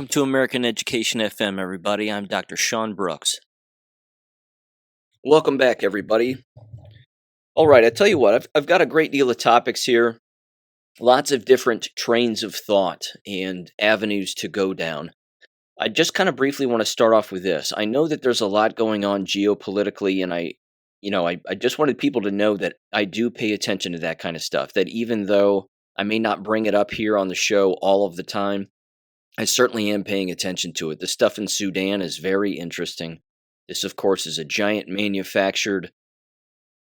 Welcome to American Education FM, everybody. I'm Dr. Sean Brooks. Welcome back, everybody. All right, I tell you what, I've got a great deal of topics here, lots of different trains of thought and avenues to go down. I just kind of briefly want to start off with this. I know that there's a lot going on geopolitically, and I just wanted people to know that I do pay attention to that kind of stuff, that even though I may not bring it up here on the show all of the time, I certainly am paying attention to it. The stuff in Sudan is very interesting. This, of course, is a giant manufactured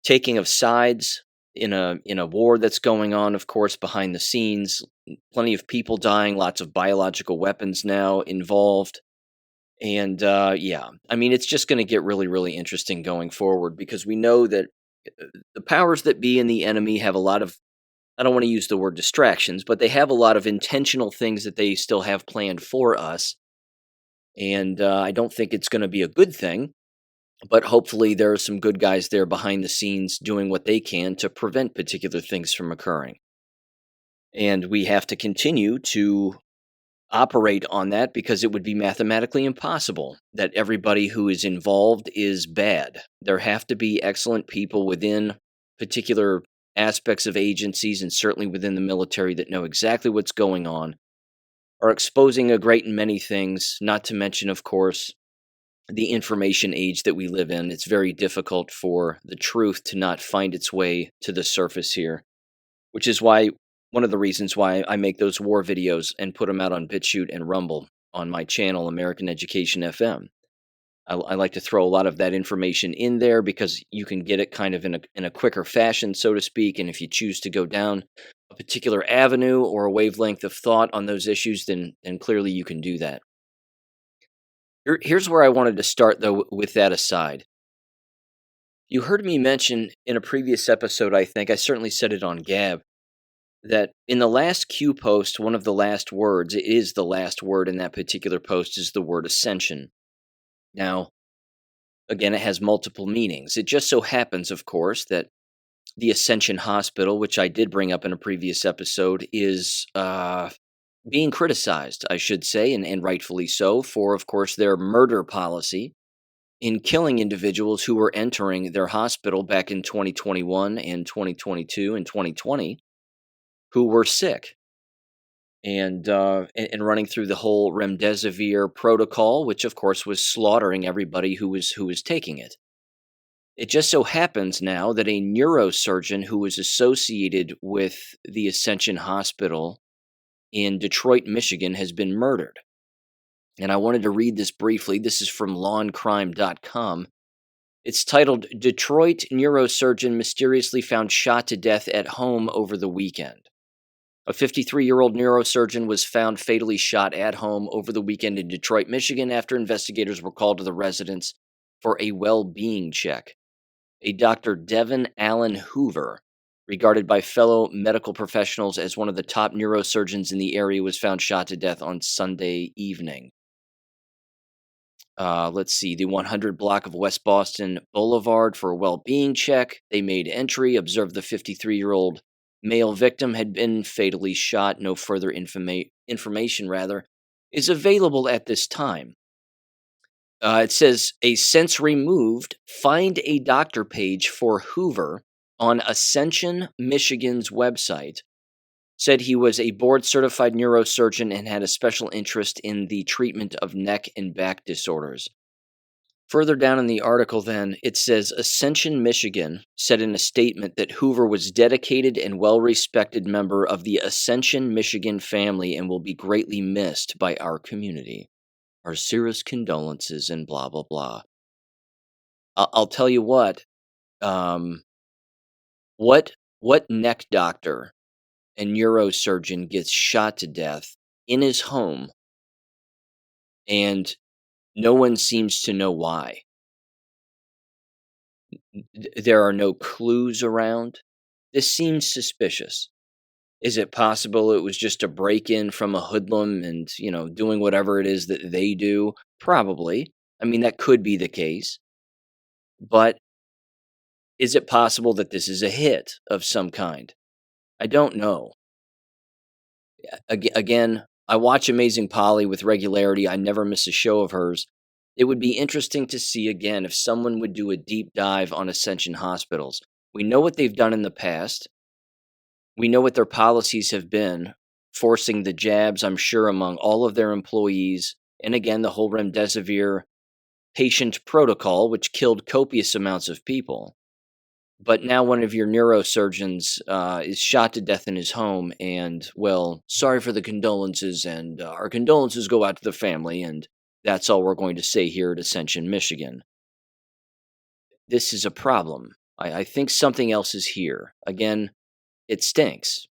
taking of sides in a war that's going on, of course, behind the scenes. Plenty of people dying, lots of biological weapons now involved. And yeah, I mean, it's just going to get really, really interesting going forward because we know that the powers that be and the enemy have a lot of, I don't want to use the word distractions, but they have a lot of intentional things that they still have planned for us. And I don't think it's going to be a good thing, but hopefully there are some good guys there behind the scenes doing what they can to prevent particular things from occurring. And we have to continue to operate on that because it would be mathematically impossible that everybody who is involved is bad. There have to be excellent people within particular aspects of agencies and certainly within the military that know exactly what's going on, are exposing a great many things, not to mention, of course, the information age that we live in. It's very difficult for the truth to not find its way to the surface here, which is why one of the reasons why I make those war videos and put them out on BitChute and Rumble on my channel, American Education FM. I like to throw a lot of that information in there because you can get it kind of in a quicker fashion, so to speak. And if you choose to go down a particular avenue or a wavelength of thought on those issues, then clearly you can do that. Here's where I wanted to start, though, with that aside. You heard me mention in a previous episode, I think, I certainly said it on Gab, that in the last Q post, one of the last words, it is the last word in that particular post, is the word ascension. Now, again, it has multiple meanings. It just so happens, of course, that the Ascension Hospital, which I did bring up in a previous episode, is being criticized, I should say, and rightfully so, for, of course, their murder policy in killing individuals who were entering their hospital back in 2021 and 2022 and 2020 who were sick. And running through the whole remdesivir protocol, which of course was slaughtering everybody who was taking it. It just so happens now that a neurosurgeon who was associated with the Ascension Hospital in Detroit, Michigan, has been murdered. And I wanted to read this briefly. This is from lawandcrime.com. It's titled, "Detroit Neurosurgeon Mysteriously Found Shot to Death at Home Over the Weekend." A 53-year-old neurosurgeon was found fatally shot at home over the weekend in Detroit, Michigan, after investigators were called to the residence for a well-being check. A Dr. Devin Allen Hoover, regarded by fellow medical professionals as one of the top neurosurgeons in the area, was found shot to death on Sunday evening. Let's see, the 100 block of West Boston Boulevard for a well-being check. They made entry, observed the 53-year-old male victim had been fatally shot. No further information is available at this time. It says, a since removed Find a Doctor page for Hoover on Ascension, Michigan's website said he was a board-certified neurosurgeon and had a special interest in the treatment of neck and back disorders. Further down in the article, then, it says Ascension, Michigan said in a statement that Hoover was dedicated and well-respected member of the Ascension, Michigan family and will be greatly missed by our community. Our sincerest condolences and blah, blah, blah. I'll tell you what, what neck doctor and neurosurgeon gets shot to death in his home and no one seems to know why? There are no clues around. This seems suspicious. Is it possible it was just a break-in from a hoodlum and, doing whatever it is that they do? Probably. I mean, that could be the case. But is it possible that this is a hit of some kind? I don't know. Again, I watch Amazing Polly with regularity. I never miss a show of hers. It would be interesting to see again if someone would do a deep dive on Ascension hospitals. We know what they've done in the past. We know what their policies have been, forcing the jabs, I'm sure, among all of their employees. And again, the whole remdesivir patient protocol, which killed copious amounts of people. But now one of your neurosurgeons is shot to death in his home, and, well, sorry for the condolences, and our condolences go out to the family, and that's all we're going to say here at Ascension, Michigan. This is a problem. I think something else is here. Again, it stinks.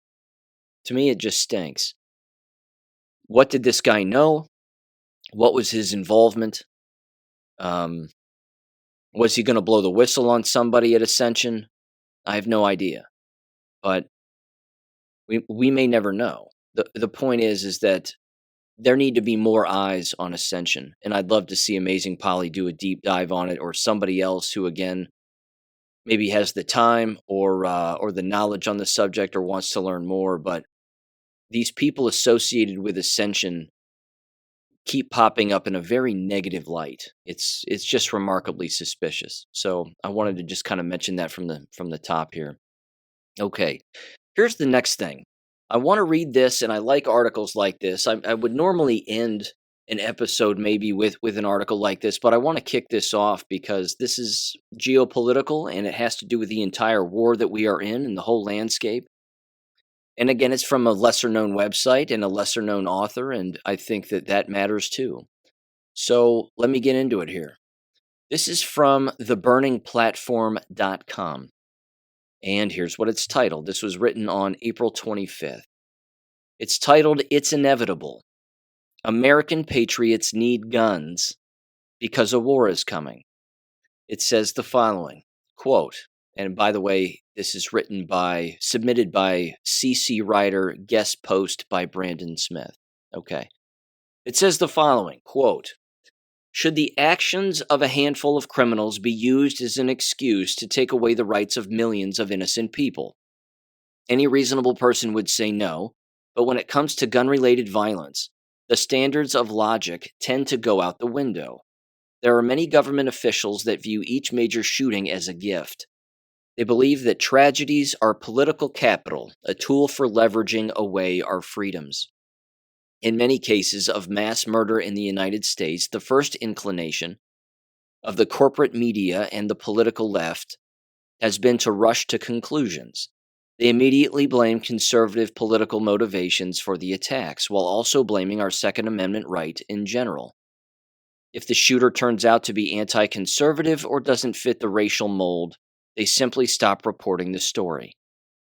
To me, it just stinks. What did this guy know? What was his involvement? Um, was he going to blow the whistle on somebody at Ascension? I have no idea. But we may never know. The point is that there need to be more eyes on Ascension, and I'd love to see Amazing Polly do a deep dive on it, or somebody else who, again, maybe has the time or the knowledge on the subject or wants to learn more. But these people associated with Ascension keep popping up in a very negative light. It's just remarkably suspicious. So I wanted to just kind of mention that from the top here. Okay, here's the next thing. I want to read this, and I like articles like this. I would normally end an episode maybe with an article like this, but I want to kick this off because this is geopolitical, and it has to do with the entire war that we are in and the whole landscape. And again, it's from a lesser-known website and a lesser-known author, and I think that matters too. So let me get into it here. This is from theburningplatform.com. And here's what it's titled. This was written on April 25th. It's titled, "It's Inevitable. American Patriots Need Guns Because a War is Coming." It says the following, quote, and by the way, this is submitted by CC Writer, guest post by Brandon Smith. Okay. It says the following, quote, "Should the actions of a handful of criminals be used as an excuse to take away the rights of millions of innocent people? Any reasonable person would say no, but when it comes to gun-related violence, the standards of logic tend to go out the window. There are many government officials that view each major shooting as a gift. They believe that tragedies are political capital, a tool for leveraging away our freedoms. In many cases of mass murder in the United States, the first inclination of the corporate media and the political left has been to rush to conclusions. They immediately blame conservative political motivations for the attacks, while also blaming our Second Amendment right in general. If the shooter turns out to be anti-conservative or doesn't fit the racial mold, they simply stop reporting the story.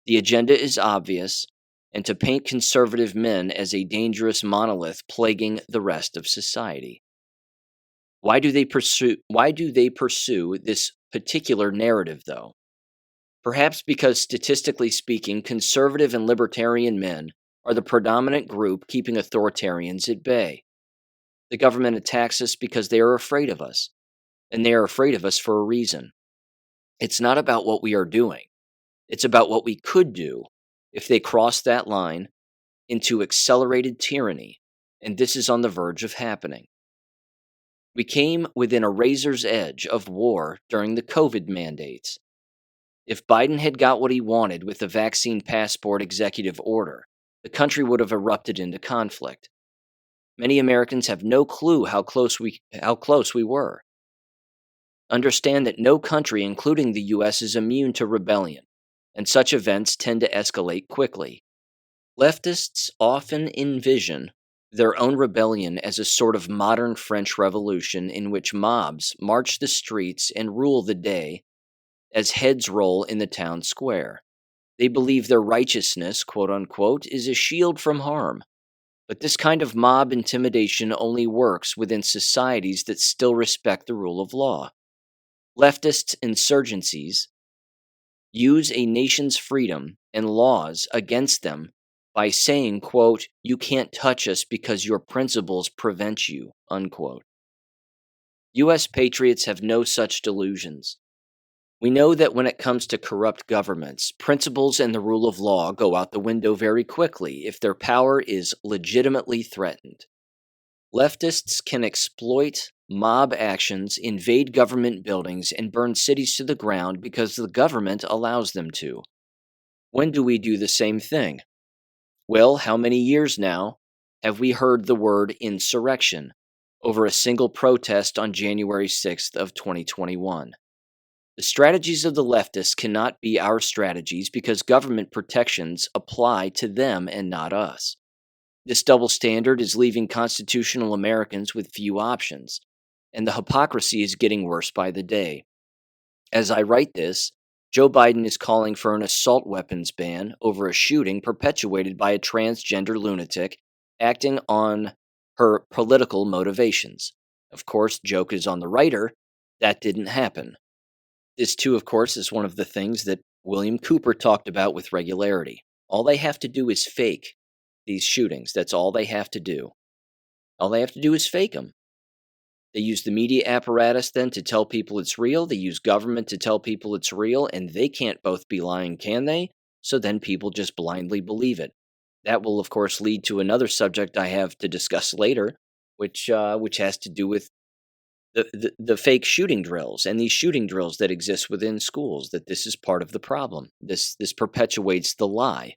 The agenda is obvious, and to paint conservative men as a dangerous monolith plaguing the rest of society. Why do they pursue this particular narrative, though? Perhaps because, statistically speaking, conservative and libertarian men are the predominant group keeping authoritarians at bay. The government attacks us because they are afraid of us, and they are afraid of us for a reason. It's not about what we are doing. It's about what we could do if they cross that line into accelerated tyranny, and this is on the verge of happening. We came within a razor's edge of war during the COVID mandates. If Biden had got what he wanted with the vaccine passport executive order, the country would have erupted into conflict. Many Americans have no clue how close we were. Understand that no country, including the U.S., is immune to rebellion, and such events tend to escalate quickly. Leftists often envision their own rebellion as a sort of modern French Revolution in which mobs march the streets and rule the day as heads roll in the town square. They believe their righteousness, quote unquote, is a shield from harm. But this kind of mob intimidation only works within societies that still respect the rule of law. Leftist insurgencies use a nation's freedom and laws against them by saying, quote, "You can't touch us because your principles prevent you," unquote. U.S. patriots have no such delusions. We know that when it comes to corrupt governments, principles and the rule of law go out the window very quickly if their power is legitimately threatened. Leftists can exploit mob actions, invade government buildings, and burn cities to the ground because the government allows them to. When do we do the same thing? Well, how many years now have we heard the word insurrection over a single protest on January 6th of 2021? The strategies of the leftists cannot be our strategies because government protections apply to them and not us. This double standard is leaving constitutional Americans with few options, and the hypocrisy is getting worse by the day. As I write this, Joe Biden is calling for an assault weapons ban over a shooting perpetuated by a transgender lunatic acting on her political motivations. Of course, joke is on the writer. That didn't happen. This, too, of course, is one of the things that William Cooper talked about with regularity. All they have to do is fake these shootings. That's all they have to do. All they have to do is fake them. They use the media apparatus then to tell people it's real. They use government to tell people it's real, and they can't both be lying, can they? So then people just blindly believe it. That will, of course, lead to another subject I have to discuss later, which has to do with the fake shooting drills and these shooting drills that exist within schools. That this is part of the problem. This perpetuates the lie.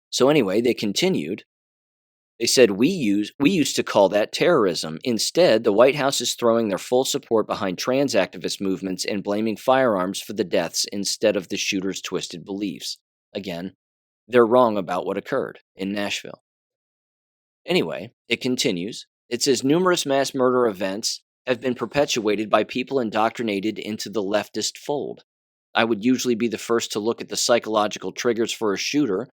So anyway, they continued. They said, we used to call that terrorism. Instead, the White House is throwing their full support behind trans activist movements and blaming firearms for the deaths instead of the shooter's twisted beliefs. Again, they're wrong about what occurred in Nashville. Anyway, it continues. It says numerous mass murder events have been perpetuated by people indoctrinated into the leftist fold. I would usually be the first to look at the psychological triggers for a shooter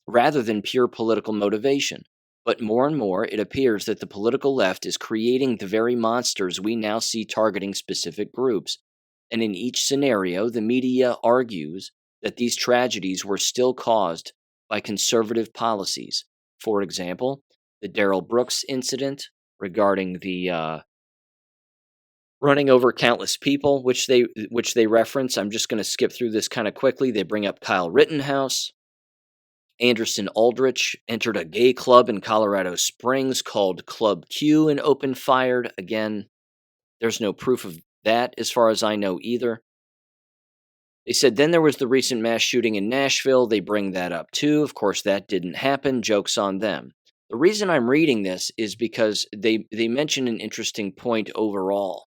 rather than pure political motivation. But more and more, it appears that the political left is creating the very monsters we now see targeting specific groups. And in each scenario, the media argues that these tragedies were still caused by conservative policies. For example, the Darrell Brooks incident regarding the running over countless people, which they reference. I'm just going to skip through this kind of quickly. They bring up Kyle Rittenhouse. Anderson Aldrich entered a gay club in Colorado Springs called Club Q and opened fire. Again, there's no proof of that as far as I know either. They said then there was the recent mass shooting in Nashville. They bring that up too. Of course, that didn't happen. Joke's on them. The reason I'm reading this is because they mention an interesting point overall,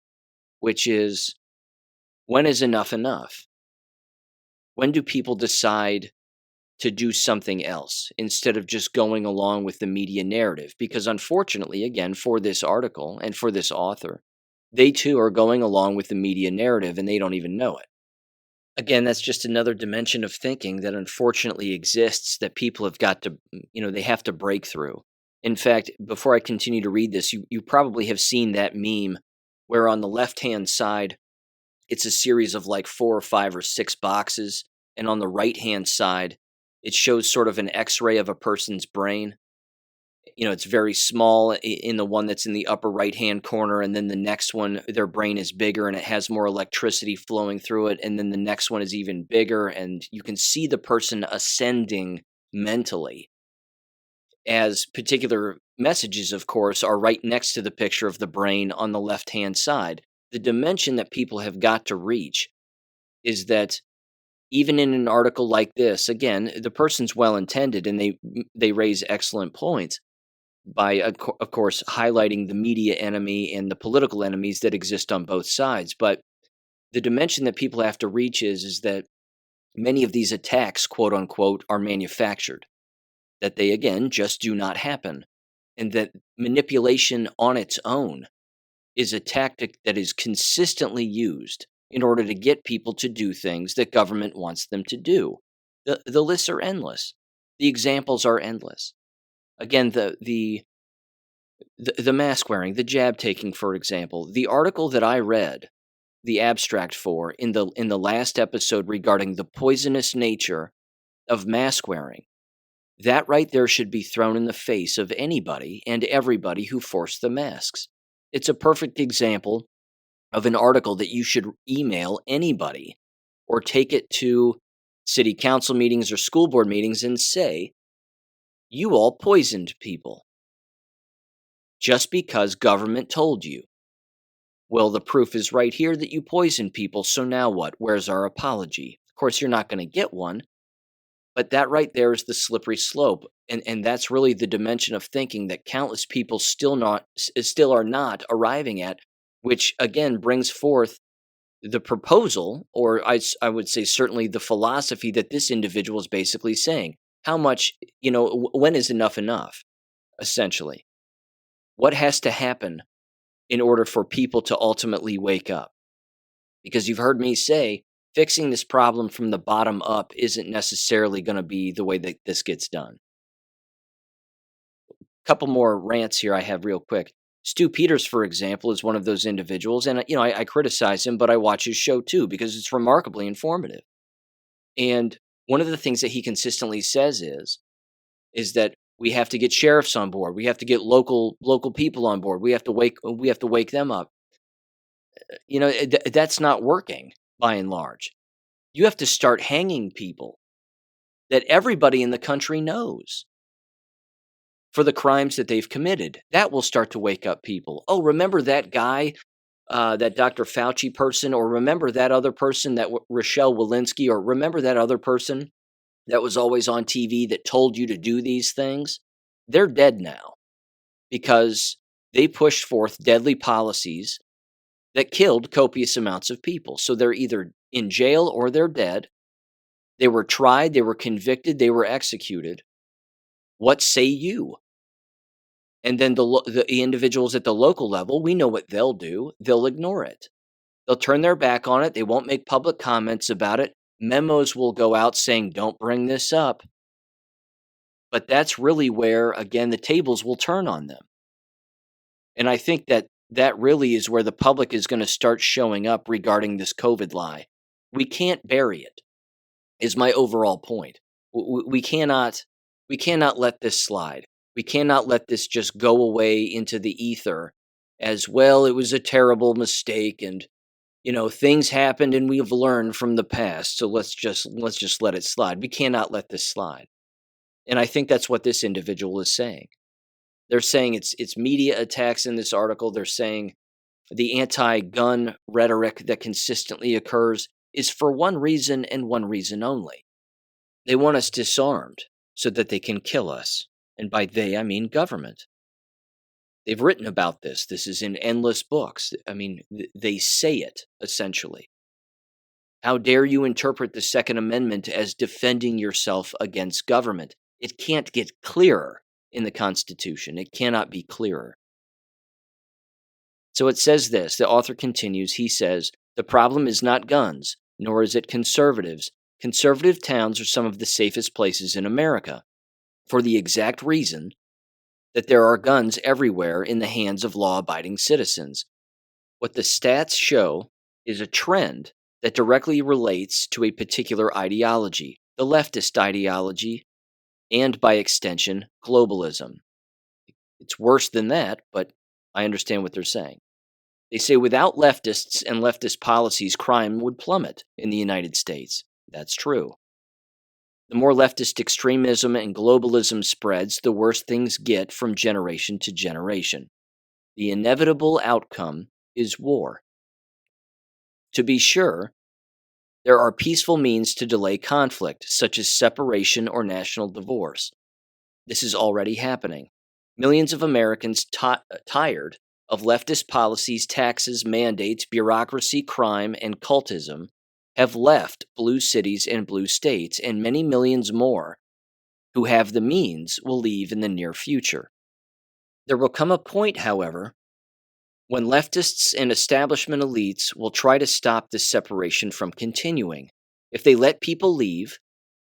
which is, when is enough enough? When do people decide to do something else instead of just going along with the media narrative? Because unfortunately, again, for this article and for this author, they too are going along with the media narrative and they don't even know it. Again, that's just another dimension of thinking that unfortunately exists that people have got to, they have to break through. In fact, before I continue to read this, you probably have seen that meme where on the left-hand side, it's a series of like 4 or 5 or 6 boxes. And on the right-hand side, it shows sort of an x-ray of a person's brain. It's very small in the one that's in the upper right-hand corner, and then the next one, their brain is bigger and it has more electricity flowing through it, and then the next one is even bigger, and you can see the person ascending mentally as particular messages, of course, are right next to the picture of the brain on the left-hand side. The dimension that people have got to reach is that even in an article like this, again, the person's well-intended and they raise excellent points by, of course, highlighting the media enemy and the political enemies that exist on both sides. But the dimension that people have to reach is that many of these attacks, quote unquote, are manufactured, that they, again, just do not happen, and that manipulation on its own is a tactic that is consistently used in order to get people to do things that government wants them to do. The lists are endless. The examples are endless. Again, the mask wearing, the jab taking, for example. The article that I read, the abstract for in the last episode regarding the poisonous nature of mask wearing, that right there should be thrown in the face of anybody and everybody who forced the masks. It's a perfect example of an article that you should email anybody or take it to city council meetings or school board meetings and say, you all poisoned people just because government told you. Well, the proof is right here that you poisoned people, so now what? Where's our apology? Of course, you're not going to get one, but that right there is the slippery slope. And that's really the dimension of thinking that countless people still are not arriving at, which again brings forth the proposal, or I would say certainly the philosophy that this individual is basically saying. How much, when is enough enough, essentially? What has to happen in order for people to ultimately wake up? Because you've heard me say, fixing this problem from the bottom up isn't necessarily going to be the way that this gets done. Couple more rants here I have real quick. Stu Peters, for example, is one of those individuals, and I criticize him, but I watch his show too because it's remarkably informative. And one of the things that he consistently says is that we have to get sheriffs on board, we have to get local people on board, we have to wake them up. That's not working by and large. You have to start hanging people that everybody in the country knows for the crimes that they've committed. That will start to wake up people. Oh, remember that guy, that Dr. Fauci person, or remember that other person, that Rochelle Walensky, or remember that other person that was always on TV that told you to do these things? They're dead now because they pushed forth deadly policies that killed copious amounts of people. So they're either in jail or they're dead. They were tried, they were convicted, they were executed. What say you? And then the individuals at the local level, we know what they'll do. They'll ignore it. They'll turn their back on it. They won't make public comments about it. Memos will go out saying, don't bring this up. But that's really where, again, the tables will turn on them. And I think that really is where the public is going to start showing up regarding this COVID lie. We can't bury it, is my overall point. We cannot let this slide. We cannot let this just go away into the ether as, well, it was a terrible mistake and things happened and we've learned from the past, so let's just let it slide. We cannot let this slide. And I think that's what this individual is saying. They're saying it's media attacks in this article. They're saying the anti-gun rhetoric that consistently occurs is for one reason and one reason only. They want us disarmed so that they can kill us. And by they, I mean government. They've written about this. This is in endless books. I mean, they say it, essentially. How dare you interpret the Second Amendment as defending yourself against government? It can't get clearer in the Constitution. It cannot be clearer. So it says this. The author continues. He says, the problem is not guns, nor is it conservatives. Conservative towns are some of the safest places in America, for the exact reason that there are guns everywhere in the hands of law-abiding citizens. What the stats show is a trend that directly relates to a particular ideology, the leftist ideology, and by extension, globalism. It's worse than that, but I understand what they're saying. They say without leftists and leftist policies, crime would plummet in the United States. That's true. The more leftist extremism and globalism spreads, the worse things get from generation to generation. The inevitable outcome is war. To be sure, there are peaceful means to delay conflict, such as separation or national divorce. This is already happening. Millions of Americans tired of leftist policies, taxes, mandates, bureaucracy, crime, and cultism have left blue cities and blue states, and many millions more who have the means will leave in the near future. There will come a point, however, when leftists and establishment elites will try to stop this separation from continuing. If they let people leave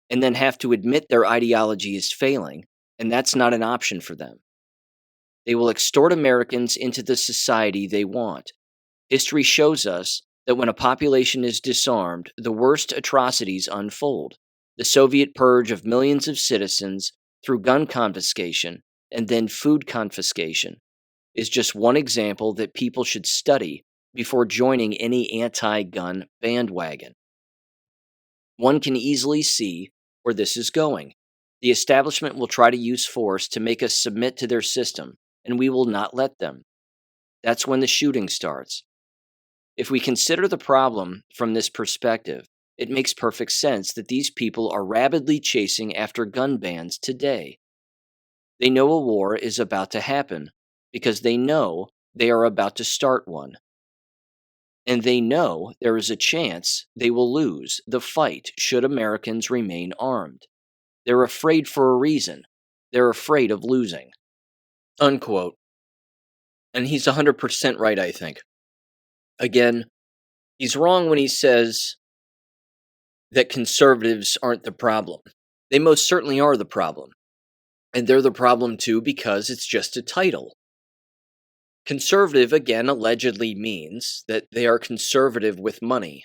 and then have to admit their ideology is failing, and that's not an option for them, they will extort Americans into the society they want. History shows us that when a population is disarmed, the worst atrocities unfold. The Soviet purge of millions of citizens through gun confiscation and then food confiscation is just one example that people should study before joining any anti gun bandwagon. One can easily see where this is going. The establishment will try to use force to make us submit to their system, and we will not let them. That's when the shooting starts. If we consider the problem from this perspective, it makes perfect sense that these people are rabidly chasing after gun bans today. They know a war is about to happen because they know they are about to start one. And they know there is a chance they will lose the fight should Americans remain armed. They're afraid for a reason. They're afraid of losing. Unquote. And he's 100% right, I think. Again, he's wrong when he says that conservatives aren't the problem. They most certainly are the problem. And they're the problem too because it's just a title. Conservative, again, allegedly means that they are conservative with money.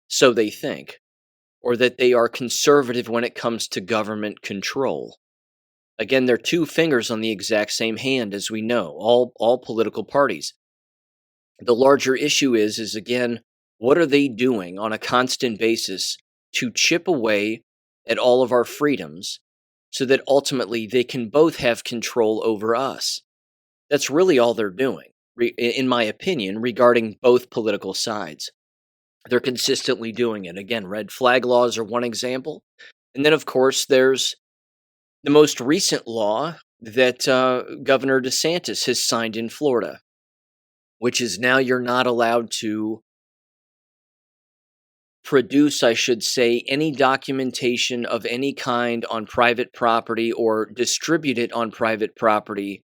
So they think. Or that they are conservative when it comes to government control. Again, they're two fingers on the exact same hand, as we know, all political parties. The larger issue is again, what are they doing on a constant basis to chip away at all of our freedoms so that ultimately they can both have control over us? That's really all they're doing, in my opinion, regarding both political sides. They're consistently doing it. Again, red flag laws are one example. And then, of course, there's the most recent law that Governor DeSantis has signed in Florida, which is now you're not allowed to produce, I should say, any documentation of any kind on private property or distribute it on private property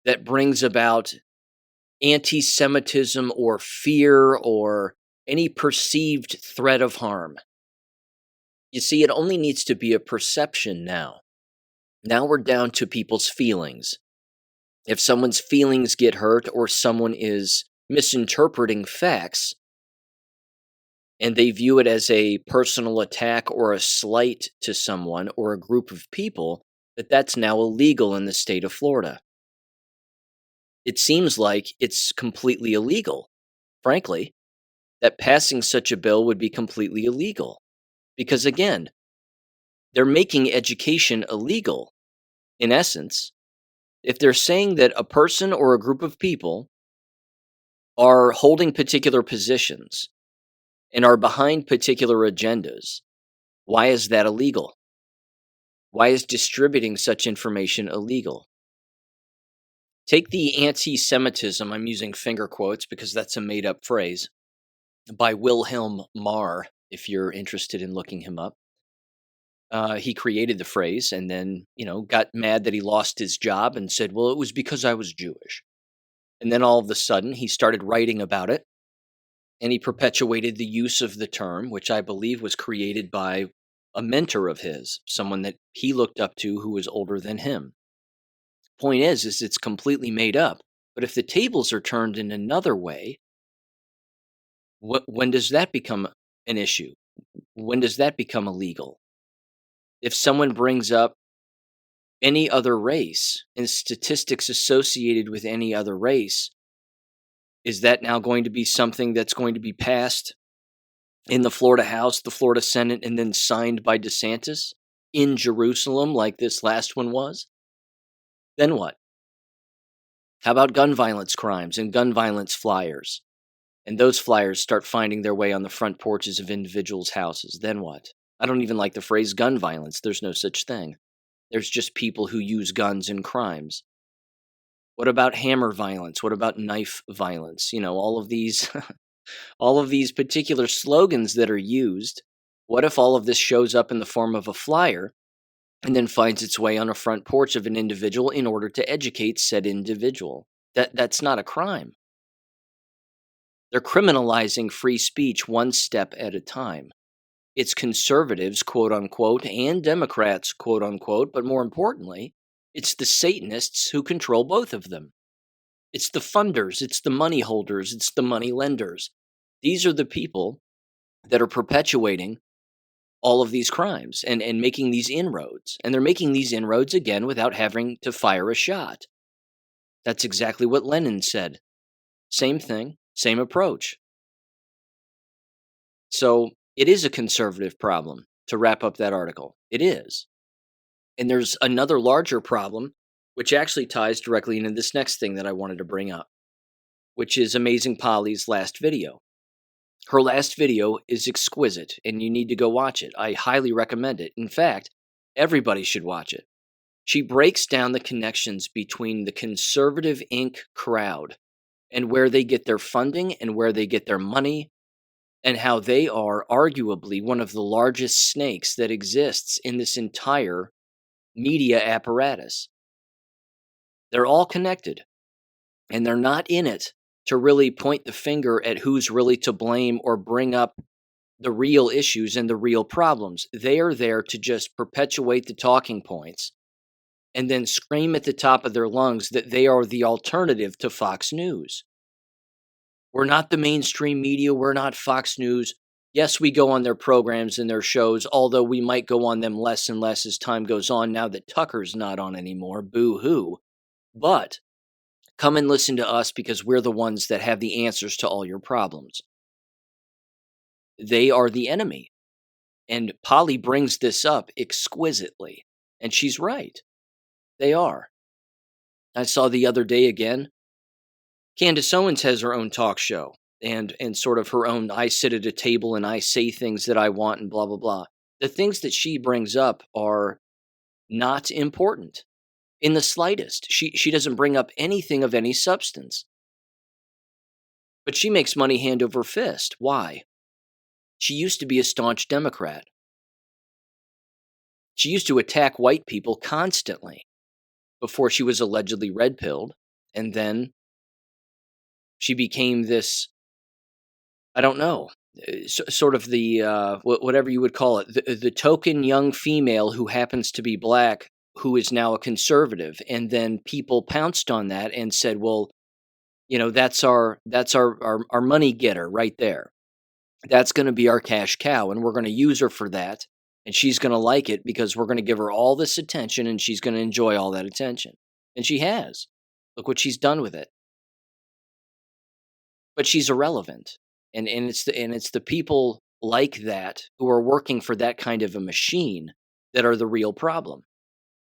that brings about anti-Semitism or fear or any perceived threat of harm. You see, it only needs to be a perception now. Now we're down to people's feelings. If someone's feelings get hurt or someone is misinterpreting facts and they view it as a personal attack or a slight to someone or a group of people, that's now illegal in the state of Florida. It seems like it's completely illegal, frankly, that passing such a bill would be completely illegal. Because again, they're making education illegal, in essence. If they're saying that a person or a group of people are holding particular positions and are behind particular agendas, why is that illegal? Why is distributing such information illegal? Take the anti-Semitism, I'm using finger quotes because that's a made-up phrase, by Wilhelm Marr, if you're interested in looking him up. He created the phrase and then, got mad that he lost his job and said, well, it was because I was Jewish. And then all of a sudden he started writing about it and he perpetuated the use of the term, which I believe was created by a mentor of his, someone that he looked up to who was older than him. Point is it's completely made up. But if the tables are turned in another way, when does that become an issue? When does that become illegal? If someone brings up any other race and statistics associated with any other race, is that now going to be something that's going to be passed in the Florida House, the Florida Senate, and then signed by DeSantis in Jerusalem like this last one was? Then what? How about gun violence crimes and gun violence flyers? And those flyers start finding their way on the front porches of individuals' houses. Then what? I don't even like the phrase gun violence. There's no such thing. There's just people who use guns in crimes. What about hammer violence? What about knife violence? All of these all of these particular slogans that are used. What if all of this shows up in the form of a flyer and then finds its way on a front porch of an individual in order to educate said individual? That's not a crime. They're criminalizing free speech one step at a time. It's conservatives, quote unquote, and Democrats, quote unquote, but more importantly, it's the Satanists who control both of them. It's the funders, it's the money holders, it's the money lenders. These are the people that are perpetuating all of these crimes and making these inroads. And they're making these inroads again without having to fire a shot. That's exactly what Lenin said. Same thing. Same approach. So it is a conservative problem, to wrap up that article. It is. And there's another larger problem, which actually ties directly into this next thing that I wanted to bring up, which is Amazing Polly's last video. Her last video is exquisite, and you need to go watch it. I highly recommend it. In fact, everybody should watch it. She breaks down the connections between the conservative Inc. crowd and where they get their funding and where they get their money, and how they are arguably one of the largest snakes that exists in this entire media apparatus. They're all connected, and they're not in it to really point the finger at who's really to blame or bring up the real issues and the real problems. They are there to just perpetuate the talking points and then scream at the top of their lungs that they are the alternative to Fox News. We're not the mainstream media. We're not Fox News. Yes, we go on their programs and their shows, although we might go on them less and less as time goes on now that Tucker's not on anymore. Boo-hoo. But come and listen to us because we're the ones that have the answers to all your problems. They are the enemy. And Polly brings this up exquisitely. And she's right. They are. I saw the other day again, Candace Owens has her own talk show and sort of her own, I sit at a table and I say things that I want and blah, blah, blah. The things that she brings up are not important in the slightest. She doesn't bring up anything of any substance. But she makes money hand over fist. Why? She used to be a staunch Democrat. She used to attack white people constantly before she was allegedly red-pilled. And then she became this, I don't know, sort of the, whatever you would call it, the token young female who happens to be black, who is now a conservative. And then people pounced on that and said, well, you know, that's our money getter right there. That's going to be our cash cow, and we're going to use her for that. And she's going to like it because we're going to give her all this attention and she's going to enjoy all that attention. And she has. Look what she's done with it. But she's irrelevant. And it's the people like that who are working for that kind of a machine that are the real problem.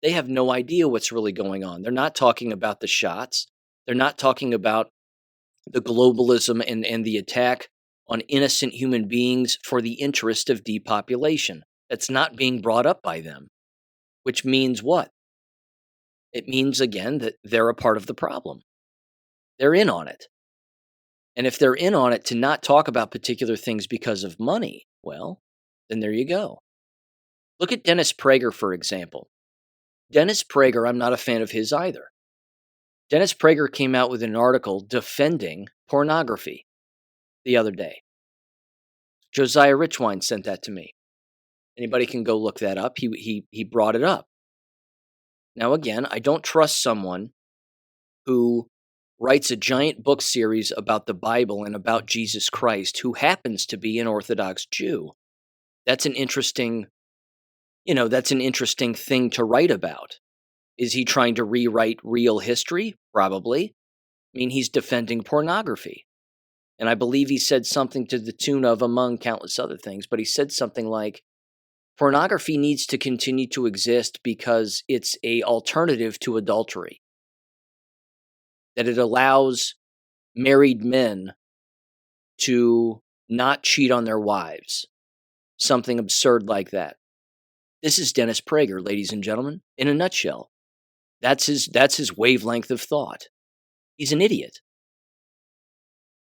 They have no idea what's really going on. They're not talking about the shots. They're not talking about the globalism and the attack on innocent human beings for the interest of depopulation. That's not being brought up by them, which means what? It means, again, that they're a part of the problem. They're in on it. And if they're in on it to not talk about particular things because of money, well, then there you go. Look at Dennis Prager, for example. Dennis Prager, I'm not a fan of his either. Dennis Prager came out with an article defending pornography the other day. Josiah Richwine sent that to me. Anybody can go look that up. He brought it up. Now, again, I don't trust someone who writes a giant book series about the Bible and about Jesus Christ who happens to be an Orthodox Jew. That's an interesting thing to write about. Is he trying to rewrite real history? Probably. I mean, he's defending pornography. And I believe he said something to the tune of, among countless other things, but he said something like, pornography needs to continue to exist because it's an alternative to adultery. That it allows married men to not cheat on their wives. Something absurd like that. This is Dennis Prager, ladies and gentlemen, in a nutshell. That's his wavelength of thought. He's an idiot.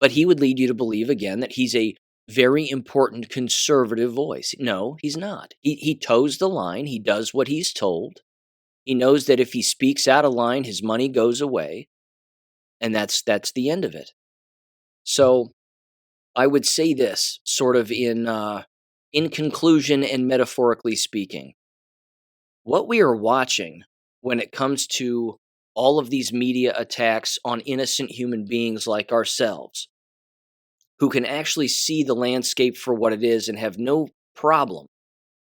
But he would lead you to believe, again, that he's a very important conservative voice. No, he's not. He toes the line. He does what he's told. He knows that if he speaks out of line, his money goes away. And that's the end of it. So I would say this, sort of in conclusion and metaphorically speaking. What we are watching when it comes to all of these media attacks on innocent human beings like ourselves, who can actually see the landscape for what it is and have no problem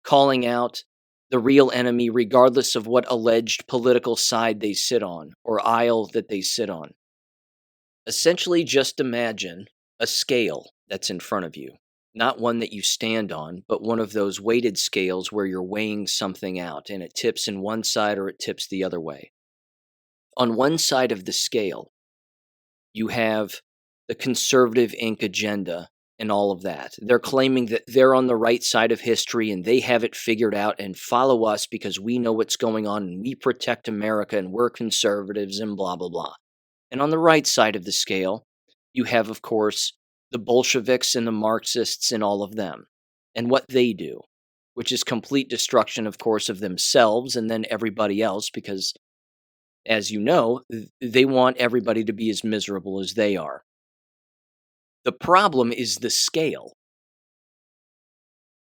calling out the real enemy regardless of what alleged political side they sit on or aisle that they sit on. Essentially, just imagine a scale that's in front of you, not one that you stand on, but one of those weighted scales where you're weighing something out and it tips in one side or it tips the other way. On one side of the scale, you have the conservative ink agenda and all of that. They're claiming that they're on the right side of history and they have it figured out and follow us because we know what's going on and we protect America and we're conservatives and blah, blah, blah. And on the right side of the scale, you have, of course, the Bolsheviks and the Marxists and all of them and what they do, which is complete destruction, of course, of themselves and then everybody else because, as you know, they want everybody to be as miserable as they are. The problem is the scale.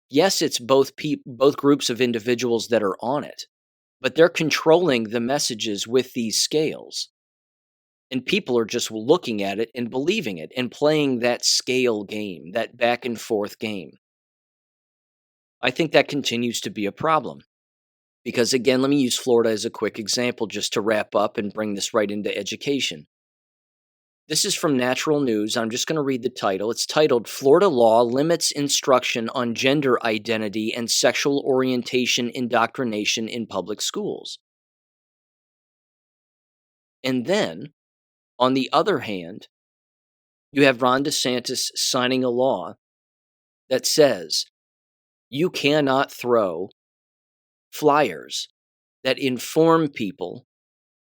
Yes, it's both groups of individuals that are on it, but they're controlling the messages with these scales. And people are just looking at it and believing it and playing that scale game, that back and forth game. I think that continues to be a problem. Because again, let me use Florida as a quick example just to wrap up and bring this right into education. This is from Natural News. I'm just going to read the title. It's titled, Florida Law Limits Instruction on Gender Identity and Sexual Orientation Indoctrination in Public Schools. And then, on the other hand, you have Ron DeSantis signing a law that says you cannot throw flyers that inform people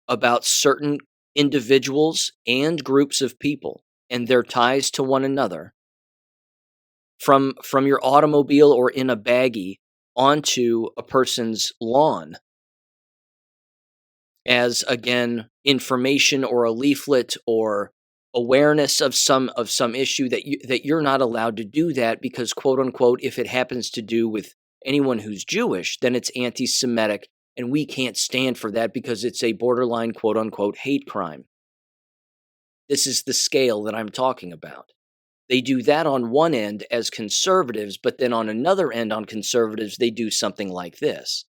about certain individuals and groups of people and their ties to one another from your automobile or in a baggie onto a person's lawn as, again, information or a leaflet or awareness of some issue that you're not allowed to do that because, quote unquote, if it happens to do with anyone who's Jewish, then it's anti-Semitic and we can't stand for that because it's a borderline, quote unquote, hate crime. This is the scale that I'm talking about. They do that on one end as conservatives, but then on another end on conservatives, they do something like this.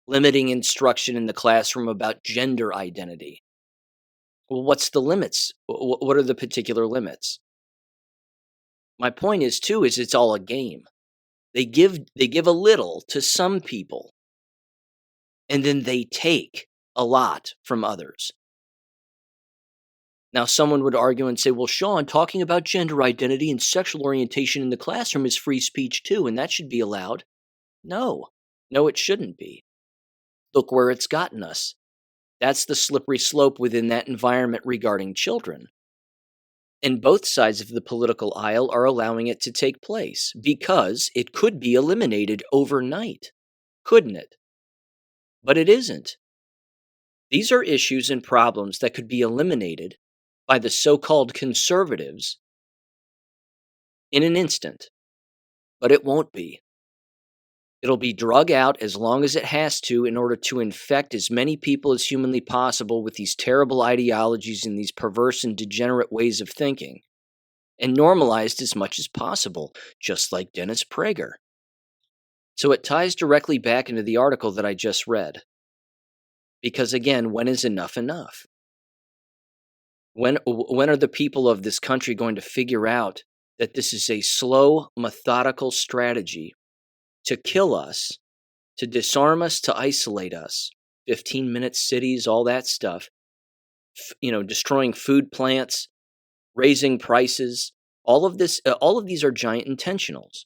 Limiting instruction in the classroom about gender identity. Well, what's the limits? What are the particular limits? My point is, too, is it's all a game. They give a little to some people, and then they take a lot from others. Now, someone would argue and say, well, Sean, talking about gender identity and sexual orientation in the classroom is free speech, too, and that should be allowed. No, it shouldn't be. Look where it's gotten us. That's the slippery slope within that environment regarding children. And both sides of the political aisle are allowing it to take place because it could be eliminated overnight, couldn't it? But it isn't. These are issues and problems that could be eliminated by the so-called conservatives in an instant, but it won't be. It'll be drug out as long as it has to in order to infect as many people as humanly possible with these terrible ideologies and these perverse and degenerate ways of thinking, and normalized as much as possible, just like Dennis Prager. So it ties directly back into the article that I just read. Because again, when is enough enough? When are the people of this country going to figure out that this is a slow, methodical strategy to kill us, to disarm us, to isolate us, 15-minute cities, all that stuff, destroying food plants, raising prices, all of these are giant intentionals.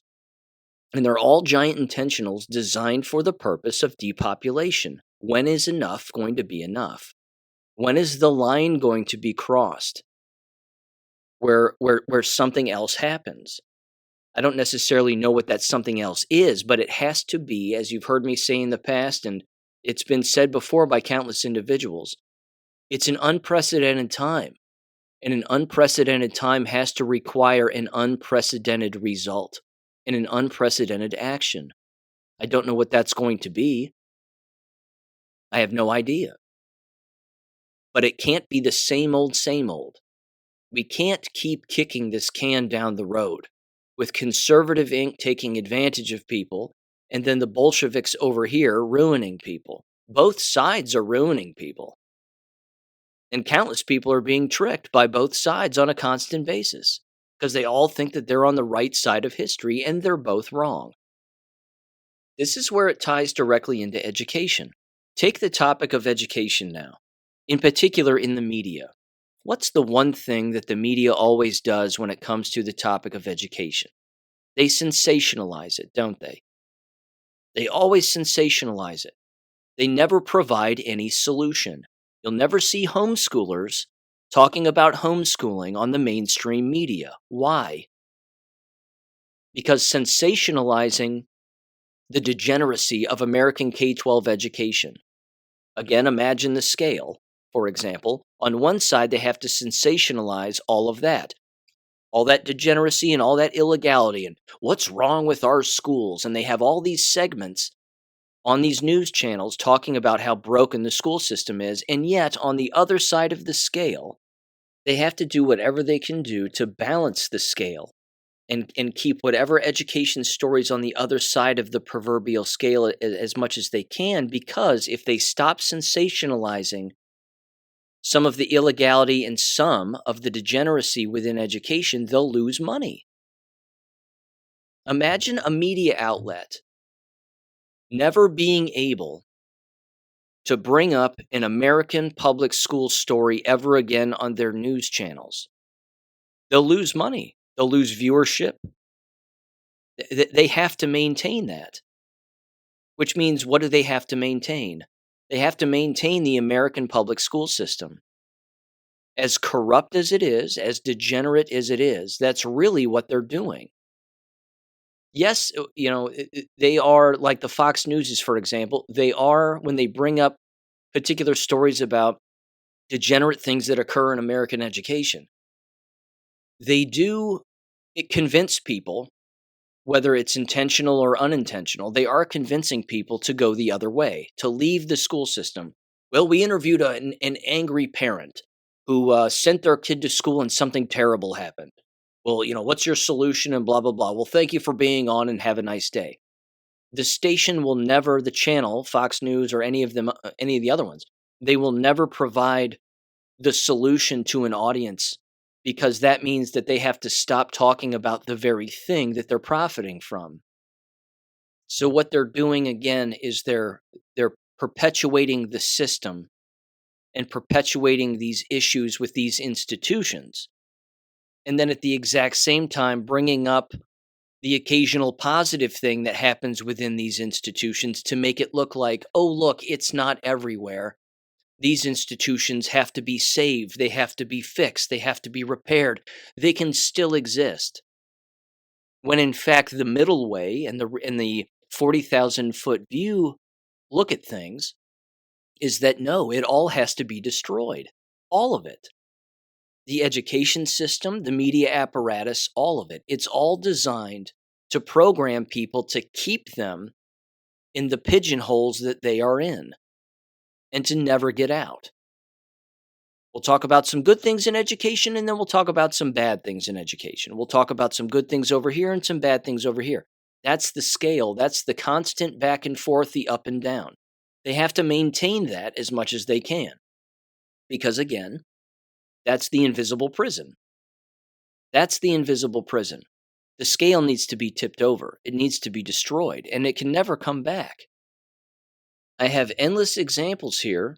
And they're all giant intentionals designed for the purpose of depopulation. When is enough going to be enough? When is the line going to be crossed where something else happens? I don't necessarily know what that something else is, but it has to be, as you've heard me say in the past, and it's been said before by countless individuals, it's an unprecedented time. And an unprecedented time has to require an unprecedented result and an unprecedented action. I don't know what that's going to be. I have no idea. But it can't be the same old, same old. We can't keep kicking this can down the road with conservative ink taking advantage of people and then the Bolsheviks over here ruining people. Both sides are ruining people. And countless people are being tricked by both sides on a constant basis because they all think that they're on the right side of history and they're both wrong. This is where it ties directly into education. Take the topic of education now, in particular in the media. What's the one thing that the media always does when it comes to the topic of education? They sensationalize it, don't they? They always sensationalize it. They never provide any solution. You'll never see homeschoolers talking about homeschooling on the mainstream media. Why? Because sensationalizing the degeneracy of American K 12 education. Again, imagine the scale. For example, on one side, they have to sensationalize all that degeneracy and all that illegality, and what's wrong with our schools. And they have all these segments on these news channels talking about how broken the school system is. And yet, on the other side of the scale, they have to do whatever they can do to balance the scale and keep whatever education stories on the other side of the proverbial scale as much as they can, because if they stop sensationalizing some of the illegality and some of the degeneracy within education, they'll lose money. Imagine a media outlet never being able to bring up an American public school story ever again on their news channels. They'll lose money. They'll lose viewership. They have to maintain that. Which means, what do they have to maintain? They have to maintain the American public school system. As corrupt as it is, as degenerate as it is, that's really what they're doing. Yes, they are like the Fox Newses, for example. They are, when they bring up particular stories about degenerate things that occur in American education, they do convince people, whether it's intentional or unintentional, they are convincing people to go the other way, to leave the school system. Well, we interviewed an angry parent who sent their kid to school and something terrible happened. Well, what's your solution and blah, blah, blah. Well, thank you for being on and have a nice day. The station will never, the channel, Fox News or any of them, any of the other ones, they will never provide the solution to an audience, because that means that they have to stop talking about the very thing that they're profiting from. So what they're doing again is they're perpetuating the system and perpetuating these issues with these institutions. And then at the exact same time, bringing up the occasional positive thing that happens within these institutions to make it look like, oh, look, it's not everywhere. These institutions have to be saved. They have to be fixed. They have to be repaired. They can still exist. When in fact, the middle way and the 40,000-foot view look at things is that no, it all has to be destroyed. All of it. The education system, the media apparatus, all of it. It's all designed to program people to keep them in the pigeonholes that they are in and to never get out. We'll talk about some good things in education, and then we'll talk about some bad things in education. We'll talk about some good things over here and some bad things over here. That's the scale. That's the constant back and forth, the up and down. They have to maintain that as much as they can. Because again, that's the invisible prison. That's the invisible prison. The scale needs to be tipped over. It needs to be destroyed, and it can never come back. I have endless examples here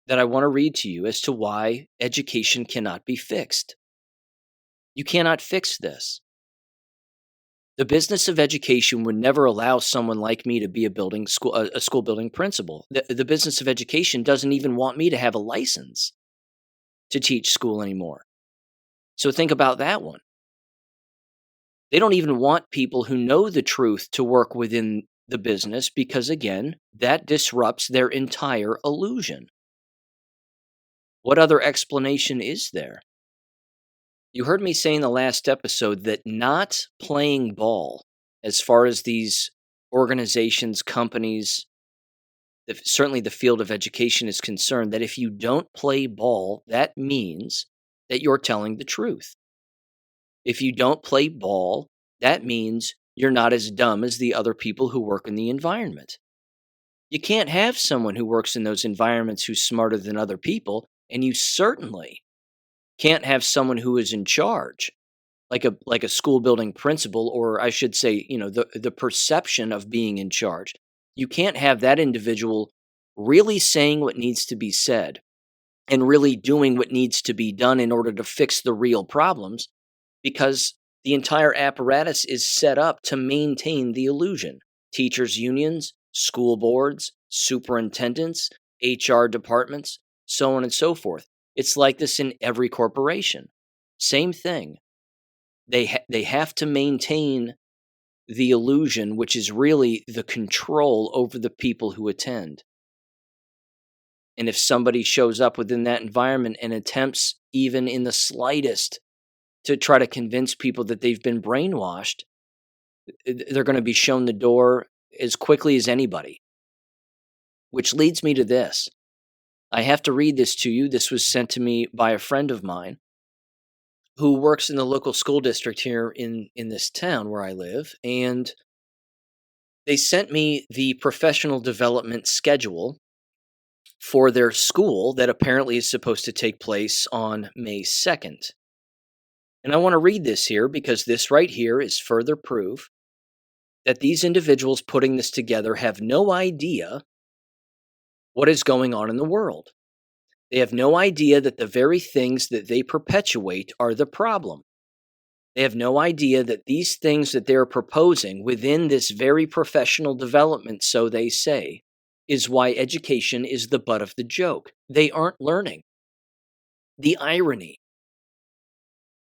that I want to read to you as to why education cannot be fixed. You cannot fix this. The business of education would never allow someone like me to be a school building principal. The business of education doesn't even want me to have a license to teach school anymore. So think about that one. They don't even want people who know the truth to work within the business because, again, that disrupts their entire illusion. What other explanation is there? You heard me say in the last episode that not playing ball, as far as these organizations, companies, certainly the field of education is concerned, that if you don't play ball, that means that you're telling the truth. If you don't play ball, that means you're not as dumb as the other people who work in the environment. You can't have someone who works in those environments who's smarter than other people And you certainly can't have someone who is in charge, like a school building principal, or I should say, the perception of being in charge. You can't have that individual really saying what needs to be said and really doing what needs to be done in order to fix the real problems, because the entire apparatus is set up to maintain the illusion. Teachers' unions, school boards, superintendents, HR departments, so on and so forth. It's like this in every corporation. Same thing. They have to maintain the illusion, which is really the control over the people who attend. And if somebody shows up within that environment and attempts, even in the slightest, to try to convince people that they've been brainwashed, they're going to be shown the door as quickly as anybody. Which leads me to this. I have to read this to you. This was sent to me by a friend of mine who works in the local school district here in this town where I live. And they sent me the professional development schedule for their school that apparently is supposed to take place on May 2nd. And I want to read this here because this right here is further proof that these individuals putting this together have no idea what is going on in the world. They have no idea that the very things that they perpetuate are the problem. They have no idea that these things that they're proposing within this very professional development, so they say, is why education is the butt of the joke. They aren't learning. The irony.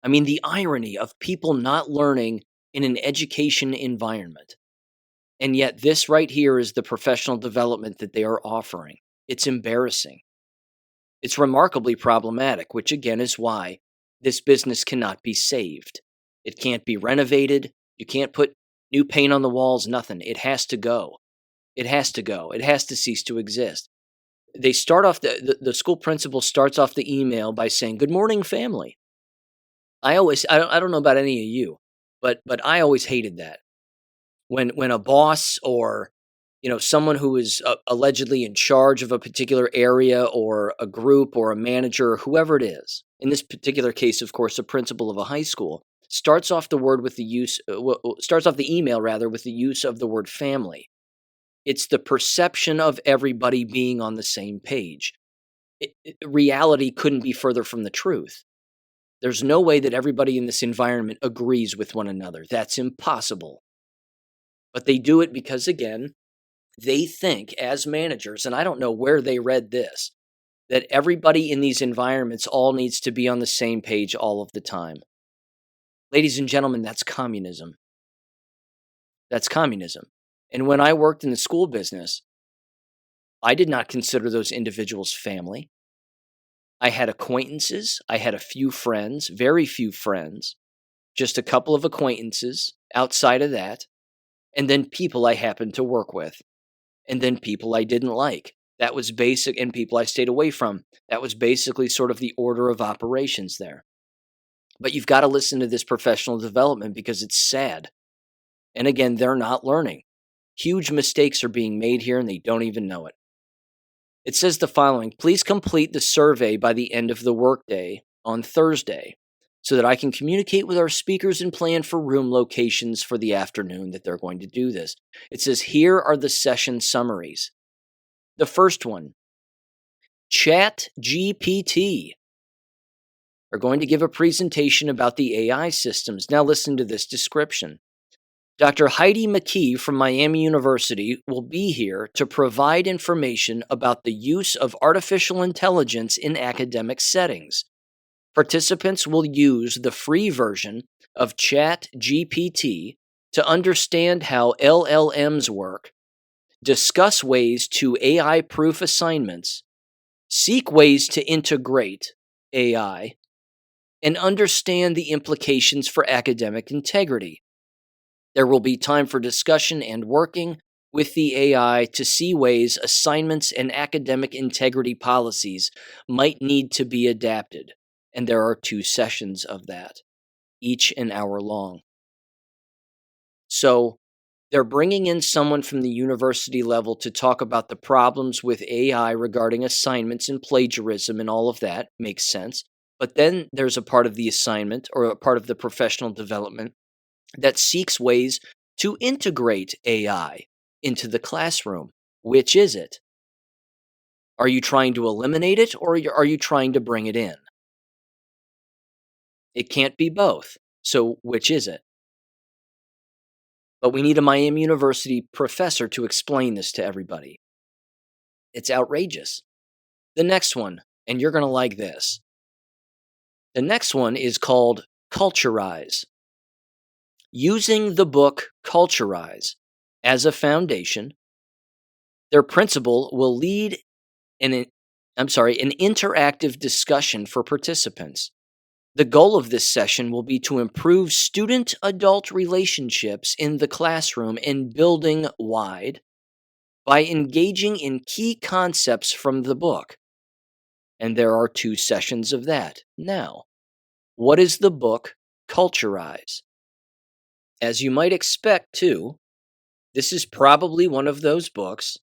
The irony of people not learning in an education environment. And yet this right here is the professional development that they are offering. It's embarrassing. It's remarkably problematic, which again is why this business cannot be saved. It can't be renovated. You can't put new paint on the walls, nothing. It has to go. It has to go. It has to cease to exist. They start off, the school principal starts off the email by saying, "Good morning, family." I don't know about any of you, but I always hated that. When a boss or someone who is allegedly in charge of a particular area or a group or a manager or whoever it is, in this particular case, of course, a principal of a high school, starts off the email rather with the use of the word family. It's the perception of everybody being on the same page. Reality couldn't be further from the truth. There's no way that everybody in this environment agrees with one another. That's impossible. But they do it because, again, they think as managers, and I don't know where they read this, that everybody in these environments all needs to be on the same page all of the time. Ladies and gentlemen, that's communism. That's communism. And when I worked in the school business, I did not consider those individuals family. I had acquaintances. I had a few friends, very few friends, just a couple of acquaintances outside of that, and then people I happened to work with, and then people I didn't like. That was basic, and people I stayed away from. That was basically sort of the order of operations there. But you've got to listen to this professional development because it's sad. And again, they're not learning. Huge mistakes are being made here, and they don't even know it. It says the following: please complete the survey by the end of the workday on Thursday so that I can communicate with our speakers and plan for room locations for the afternoon that they're going to do this. It says, here are the session summaries. The first one, ChatGPT are going to give a presentation about the AI systems. Now listen to this description. Dr. Heidi McKee from Miami University will be here to provide information about the use of artificial intelligence in academic settings. Participants will use the free version of ChatGPT to understand how LLMs work, discuss ways to AI-proof assignments, seek ways to integrate AI, and understand the implications for academic integrity. There will be time for discussion and working with the AI to see ways assignments and academic integrity policies might need to be adapted. And there are 2 sessions of that, each an hour long. So They're bringing in someone from the university level to talk about the problems with AI regarding assignments and plagiarism and all of that. Makes sense. But then there's a part of the assignment or a part of the professional development that seeks ways to integrate AI into the classroom. Which is it? Are you trying to eliminate it or are you trying to bring it in? It can't be both. So, which is it? But we need a Miami University professor to explain this to everybody. It's outrageous. The next one, and you're going to like this. The next one is called Culturize. Using the book Culturize as a foundation, their principal will lead an interactive discussion for participants. The goal of this session will be to improve student-adult relationships in the classroom and building wide by engaging in key concepts from the book. And there are 2 sessions of that. Now, what is the book Culturize? As you might expect, too, this is probably one of those books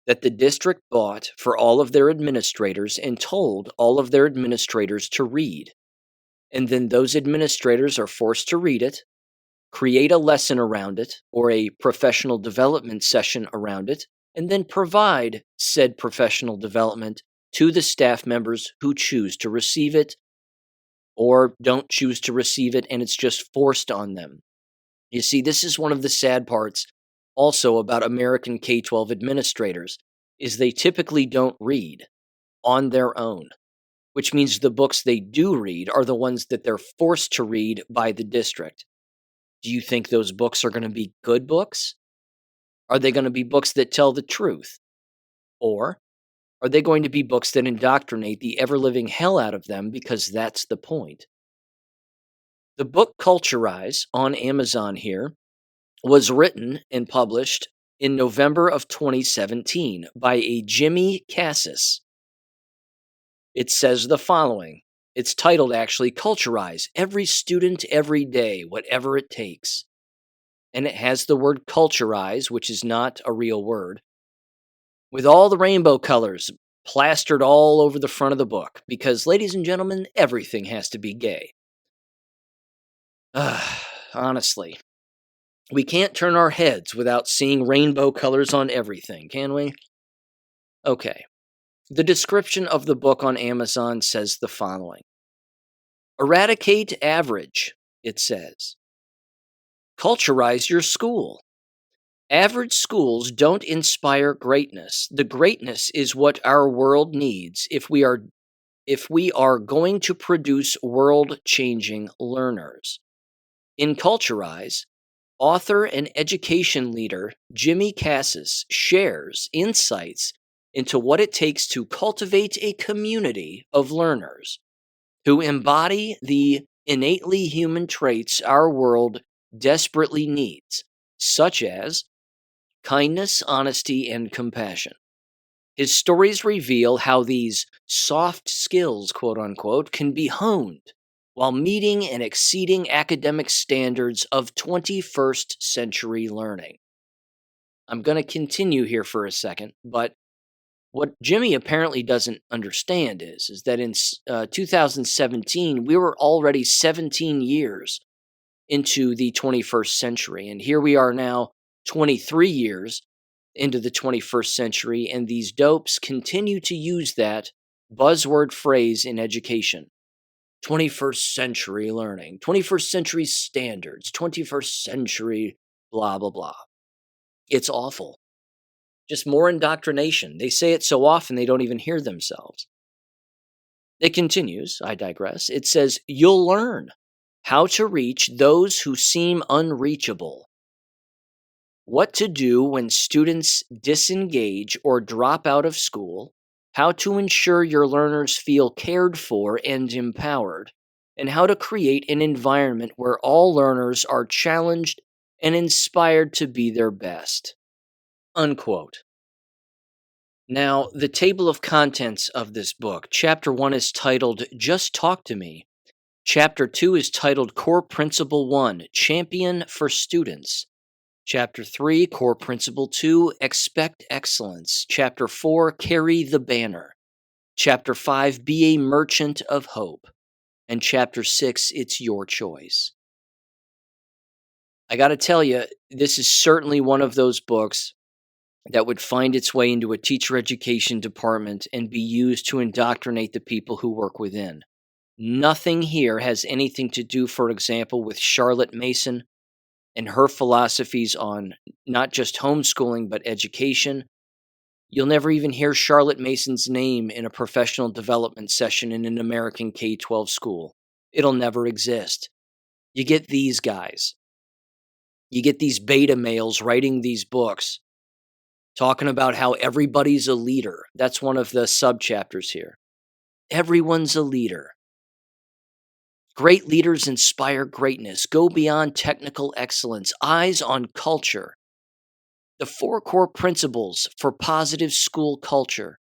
that the district bought for all of their administrators and told all of their administrators to read. And then those administrators are forced to read it, create a lesson around it, or a professional development session around it, and then provide said professional development to the staff members who choose to receive it or don't choose to receive it, and it's just forced on them. You see, this is one of the sad parts also about American K12 administrators, is they typically don't read on their own, which means the books they do read are the ones that they're forced to read by the district. Do you think those books are going to be good books? Are they going to be books that tell the truth? Or are they going to be books that indoctrinate the ever-living hell out of them because that's the point? The book Culturize on Amazon here was written and published in November of 2017 by a Jimmy Cassis. It says the following. It's titled actually Culturize, Every Student, Every Day, Whatever It Takes. And it has the word culturize, which is not a real word, with all the rainbow colors plastered all over the front of the book, because, ladies and gentlemen, everything has to be gay. Honestly, we can't turn our heads without seeing rainbow colors on everything, can we? Okay. The description of the book on Amazon says the following. Eradicate average, it says. Culturize your school. Average schools don't inspire greatness. The greatness is what our world needs if we are going to produce world-changing learners. In Culturize, author and education leader Jimmy Cassis shares insights into what it takes to cultivate a community of learners who embody the innately human traits our world desperately needs, such as kindness, honesty, and compassion. His stories reveal how these soft skills, quote unquote, can be honed while meeting and exceeding academic standards of 21st century learning. I'm going to continue here for a second, but what Jimmy apparently doesn't understand is that in 2017, we were already 17 years into the 21st century, and here we are now 23 years into the 21st century, and these dopes continue to use that buzzword phrase in education. 21st century learning, 21st century standards, 21st century blah, blah, blah. It's awful. Just more indoctrination. They say it so often they don't even hear themselves. It continues, I digress. It says, you'll learn how to reach those who seem unreachable. What to do when students disengage or drop out of school, how to ensure your learners feel cared for and empowered, and how to create an environment where all learners are challenged and inspired to be their best. Unquote. Now, the table of contents of this book, Chapter 1 is titled Just Talk to Me. Chapter 2 is titled Core Principle 1, Champion for Students. Chapter 3, Core Principle 2, Expect Excellence. Chapter 4, Carry the Banner. Chapter 5, Be a Merchant of Hope. And Chapter 6, It's Your Choice. I got to tell you, this is certainly one of those books that would find its way into a teacher education department and be used to indoctrinate the people who work within. Nothing here has anything to do, for example, with Charlotte Mason and her philosophies on not just homeschooling, but education. You'll never even hear Charlotte Mason's name in a professional development session in an American K-12 school. It'll never exist. You get these guys. You get these beta males writing these books, talking about how everybody's a leader. That's one of the subchapters here. Everyone's a leader. Great leaders inspire greatness, go beyond technical excellence, eyes on culture. The 4 core principles for positive school culture.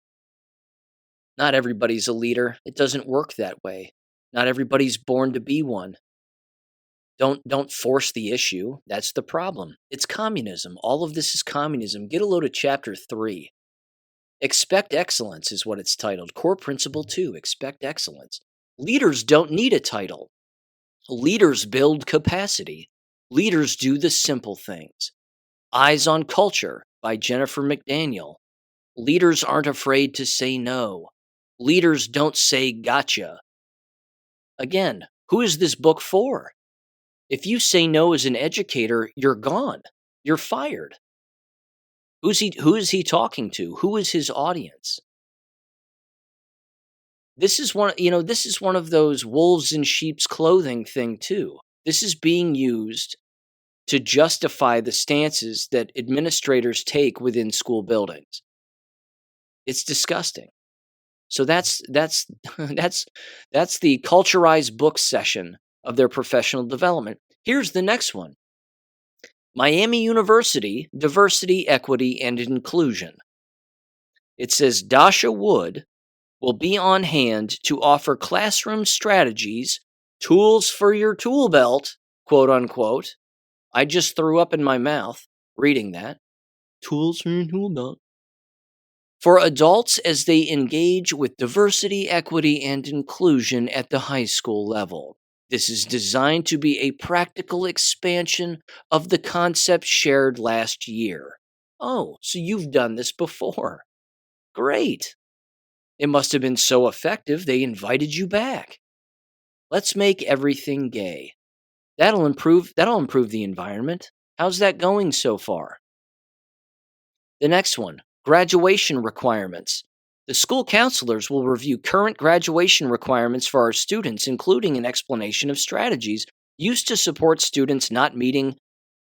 Not everybody's a leader. It doesn't work that way. Not everybody's born to be one. Don't force the issue. That's the problem. It's communism. All of this is communism. Get a load of chapter 3. Expect excellence is what it's titled. Core principle 2, expect excellence. Leaders don't need a title. Leaders build capacity. Leaders do the simple things. Eyes on Culture by Jennifer McDaniel. Leaders aren't afraid to say no. Leaders don't say gotcha. Again, who is this book for? If you say no as an educator, you're gone. You're fired. Who is he talking to? Who is his audience? This is one of those wolves in sheep's clothing thing too. This is being used to justify the stances that administrators take within school buildings. It's disgusting. So that's that's the culturized book session of their professional development. Here's the next one. Miami University, Diversity, Equity, and Inclusion. It says Dasha Wood will be on hand to offer classroom strategies, tools for your tool belt, quote unquote. I just threw up in my mouth reading that. Tools for your tool belt. For adults as they engage with diversity, equity, and inclusion at the high school level. This is designed to be a practical expansion of the concept shared last year. Oh, so you've done this before. Great. It must have been so effective they invited you back. Let's make everything gay. That'll improve the environment. How's that going so far? The next one, graduation requirements. The school counselors will review current graduation requirements for our students, including an explanation of strategies used to support students not meeting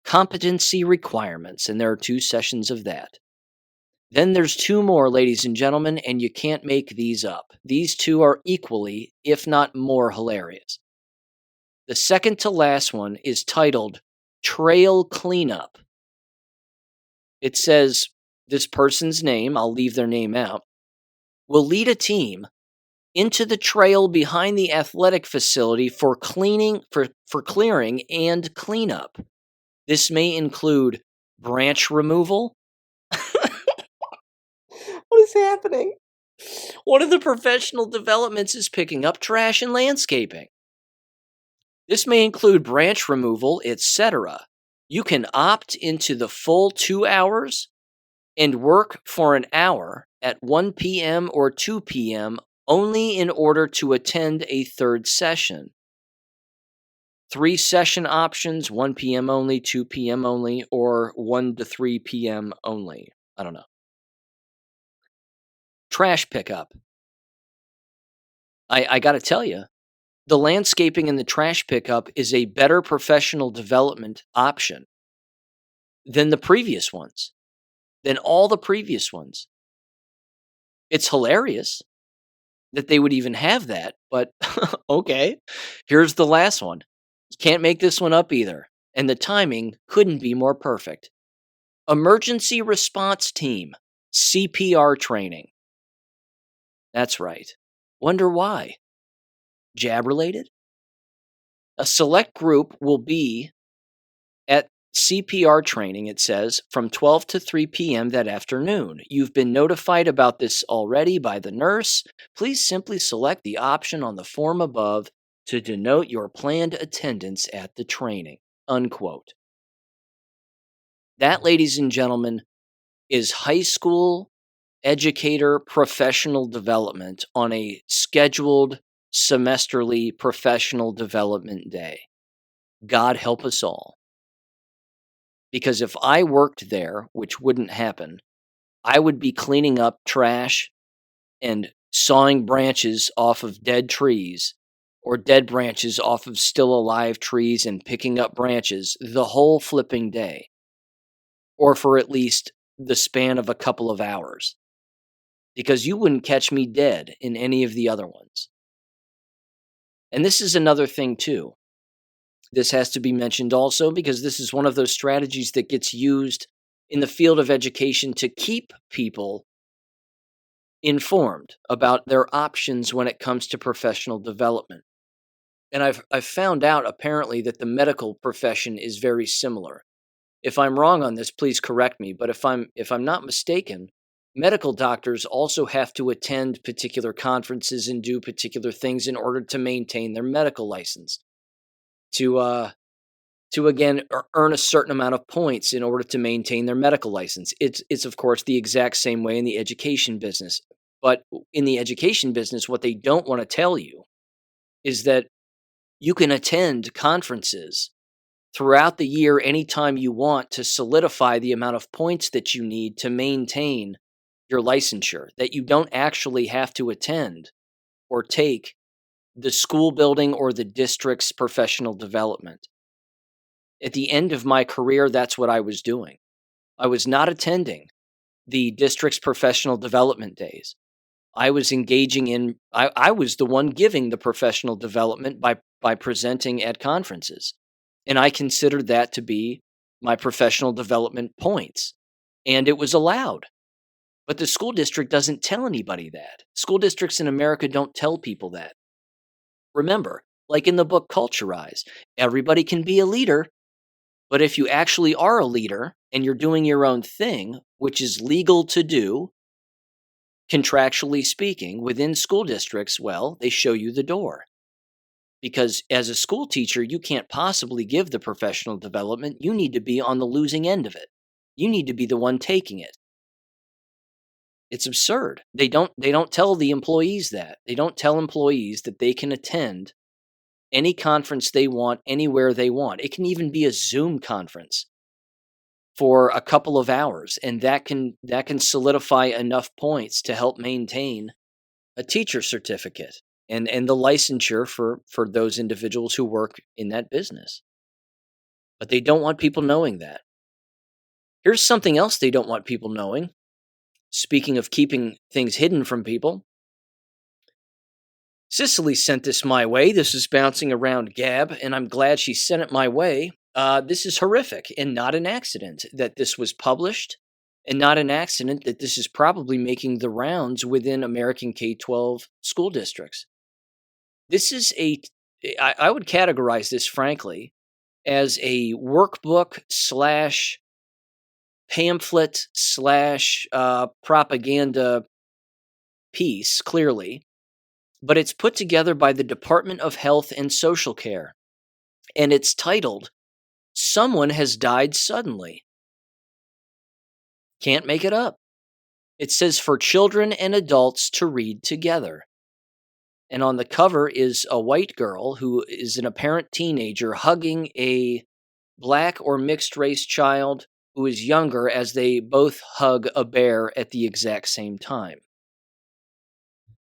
competency requirements, and there are 2 sessions of that. Then there's 2 more, ladies and gentlemen, and you can't make these up. These 2 are equally, if not more, hilarious. The second to last one is titled Trail Cleanup. It says this person's name, I'll leave their name out, will lead a team into the trail behind the athletic facility for clearing and cleanup. This may include branch removal. What is happening? One of the professional developments is picking up trash and landscaping. This may include branch removal, etc. You can opt into the full 2 hours and work for an hour at 1 p.m. or 2 p.m. only in order to attend a 3rd session. 3 session options, 1 p.m. only, 2 p.m. only, or 1 to 3 p.m. only. I don't know. Trash pickup. I got to tell you, the landscaping and the trash pickup is a better professional development option than the previous ones, than all the previous ones. It's hilarious that they would even have that, but okay. Here's the last one. You can't make this one up either, and the timing couldn't be more perfect. Emergency Response Team, CPR training. That's right. Wonder why? Jab related? A select group will be at CPR training, it says, from 12 to 3 p.m. that afternoon. You've been notified about this already by the nurse. Please simply select the option on the form above to denote your planned attendance at the training. Unquote. That, ladies and gentlemen, is high school educator professional development on a scheduled semesterly professional development day. God help us all. Because if I worked there, which wouldn't happen, I would be cleaning up trash and sawing branches off of dead trees or dead branches off of still alive trees and picking up branches the whole flipping day, or for at least the span of a couple of hours, because you wouldn't catch me dead in any of the other ones. And this is another thing too. This has to be mentioned also because this is one of those strategies that gets used in the field of education to keep people informed about their options when it comes to professional development. And I've found out apparently that the medical profession is very similar. If I'm wrong on this, please correct me, but if I'm not mistaken, medical doctors also have to attend particular conferences and do particular things in order to maintain their medical license. To again earn a certain amount of points in order to maintain their medical license. It's of course the exact same way in the education business. But in the education business, what they don't want to tell you is that you can attend conferences throughout the year anytime you want to solidify the amount of points that you need to maintain your licensure, that you don't actually have to attend or take the school building or the district's professional development. At the end of my career, that's what I was doing. I was not attending the district's professional development days. I was engaging in, I was the one giving the professional development by presenting at conferences. And I considered that to be my professional development points. And it was allowed. But the school district doesn't tell anybody that. School districts in America don't tell people that. Remember, like in the book Culturize, everybody can be a leader. But if you actually are a leader and you're doing your own thing, which is legal to do, contractually speaking, within school districts, well, they show you the door. Because as a school teacher, you can't possibly give the professional development. You need to be on the losing end of it. You need to be the one taking it. It's absurd. They don't tell the employees that. They don't tell employees that they can attend any conference they want, anywhere they want. It can even be a Zoom conference for a couple of hours, and that can solidify enough points to help maintain a teacher certificate and the licensure for those individuals who work in that business. But they don't want people knowing that. Here's something else they don't want people knowing. Speaking of keeping things hidden from people, Cicely sent this my way. This is bouncing around Gab, and I'm glad she sent it my way. This is horrific and not an accident that this was published, and not an accident that this is probably making the rounds within American K12 school districts. This is I would categorize this, frankly, as a workbook slash pamphlet slash propaganda piece, clearly. But it's put together by the Department of Health and Social Care, and it's titled, "Someone Has Died Suddenly." Can't make it up. It says for children and adults to read together. And on the cover is a white girl who is an apparent teenager hugging a black or mixed race child who is younger as they both hug a bear at the exact same time.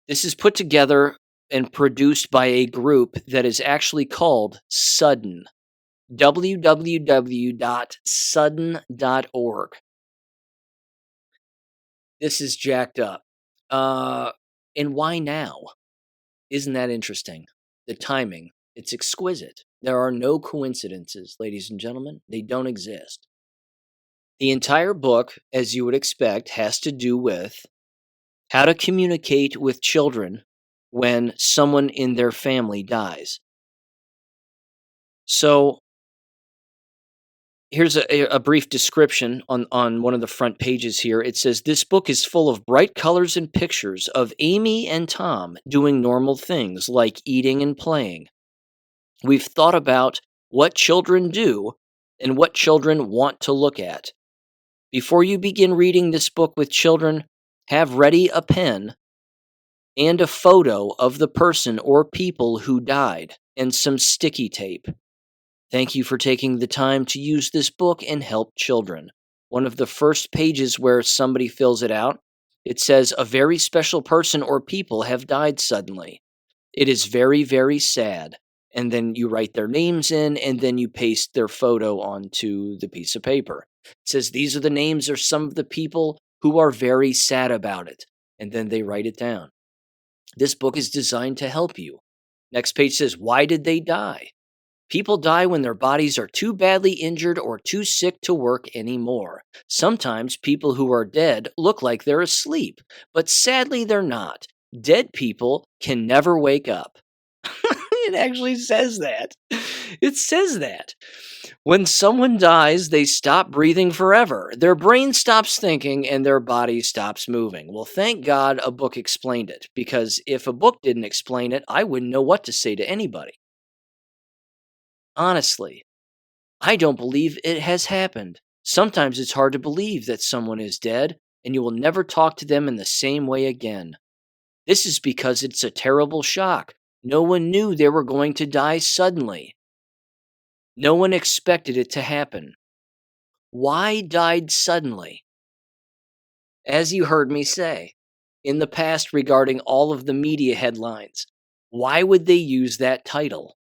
This is put together and produced by a group that is actually called Sudden. www.sudden.org. This is jacked up. And why now? Isn't that interesting? The timing. It's exquisite. There are no coincidences, ladies and gentlemen. They don't exist. The entire book, as you would expect, has to do with how to communicate with children when someone in their family dies. So, Here's a brief description on one of the front pages here. It says, "This book is full of bright colors and pictures of Amy and Tom doing normal things like eating and playing. We've thought about what children do and what children want to look at. Before you begin reading this book with children, have ready a pen and a photo of the person or people who died and some sticky tape. Thank you for taking the time to use this book and help children." One of the first pages where somebody fills it out, it says, "A very special person or people have died suddenly. It is very, very sad." And then you write their names in, and then you paste their photo onto the piece of paper. It says, "These are the names of some of the people who are very sad about it." And then they write it down. This book is designed to help you. Next page says, "Why did they die?" People die when their bodies are too badly injured or too sick to work anymore. Sometimes people who are dead look like they're asleep, but sadly they're not. Dead people can never wake up. It actually says that. It says that. When someone dies, they stop breathing forever. Their brain stops thinking and their body stops moving. Well, thank God a book explained it, because if a book didn't explain it, I wouldn't know what to say to anybody. Honestly, I don't believe it has happened. Sometimes it's hard to believe that someone is dead and you will never talk to them in the same way again. This is because it's a terrible shock. No one knew they were going to die suddenly. No one expected it to happen. Why died suddenly? As you heard me say in the past regarding all of the media headlines, why would they use that title?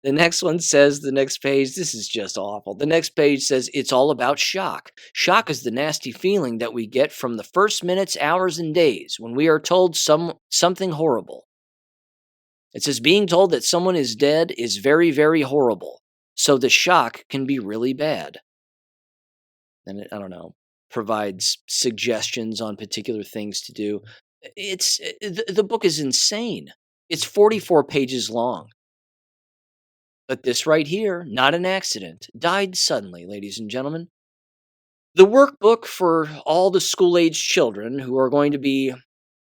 The next one says, the next page, this is just awful. The next page says, "It's all about shock. Shock is the nasty feeling that we get from the first minutes, hours, and days when we are told something horrible." It says, "Being told that someone is dead is very, very horrible. So the shock can be really bad." And it, I don't know, provides suggestions on particular things to do. The book is insane. It's 44 pages long. But this right here, not an accident, died suddenly, ladies and gentlemen. The workbook for all the school-aged children who are going to be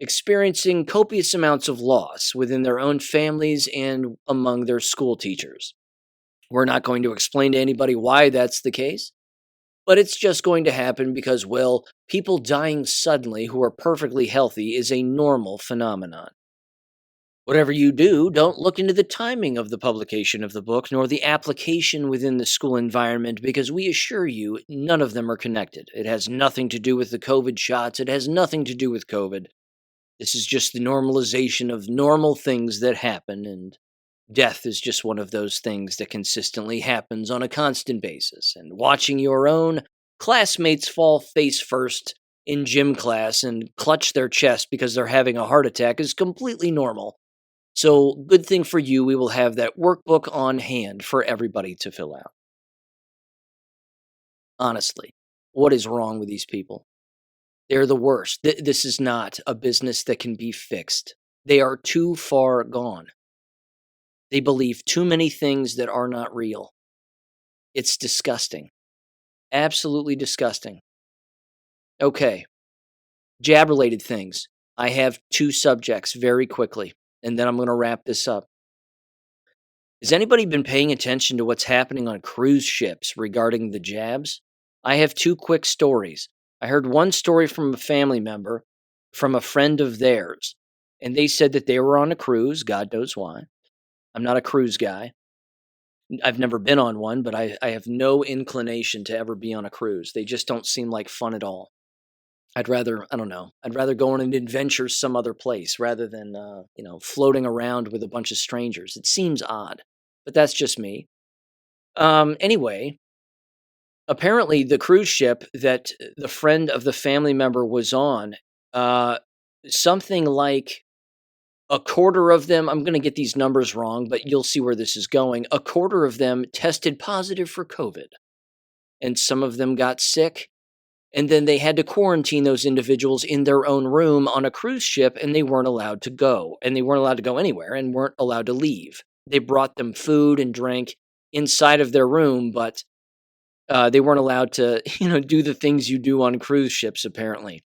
experiencing copious amounts of loss within their own families and among their school teachers. We're not going to explain to anybody why that's the case, but it's just going to happen because, well, people dying suddenly who are perfectly healthy is a normal phenomenon. Whatever you do, don't look into the timing of the publication of the book nor the application within the school environment, because we assure you none of them are connected. It has nothing to do with the COVID shots. It has nothing to do with COVID. This is just the normalization of normal things that happen, and death is just one of those things that consistently happens on a constant basis. And watching your own classmates fall face first in gym class and clutch their chest because they're having a heart attack is completely normal. So, good thing for you, we will have that workbook on hand for everybody to fill out. Honestly, what is wrong with these people? They're the worst. This is not a business that can be fixed. They are too far gone. They believe too many things that are not real. It's disgusting. Absolutely disgusting. Okay, jab-related things. I have two subjects very quickly, and then I'm going to wrap this up. Has anybody been paying attention to what's happening on cruise ships regarding the jabs? I have two quick stories. I heard one story from a family member, from a friend of theirs, and they said that they were on a cruise, God knows why. I'm not a cruise guy. I've never been on one, but I have no inclination to ever be on a cruise. They just don't seem like fun at all. I'd rather go on an adventure some other place rather than, floating around with a bunch of strangers. It seems odd, but that's just me. Anyway, apparently the cruise ship that the friend of the family member was on, something like a quarter of them, I'm going to get these numbers wrong, but you'll see where this is going. A quarter of them tested positive for COVID, and some of them got sick. And then they had to quarantine those individuals in their own room on a cruise ship, and they weren't allowed to go. And they weren't allowed to go anywhere and weren't allowed to leave. They brought them food and drink inside of their room, but they weren't allowed to, do the things you do on cruise ships, apparently.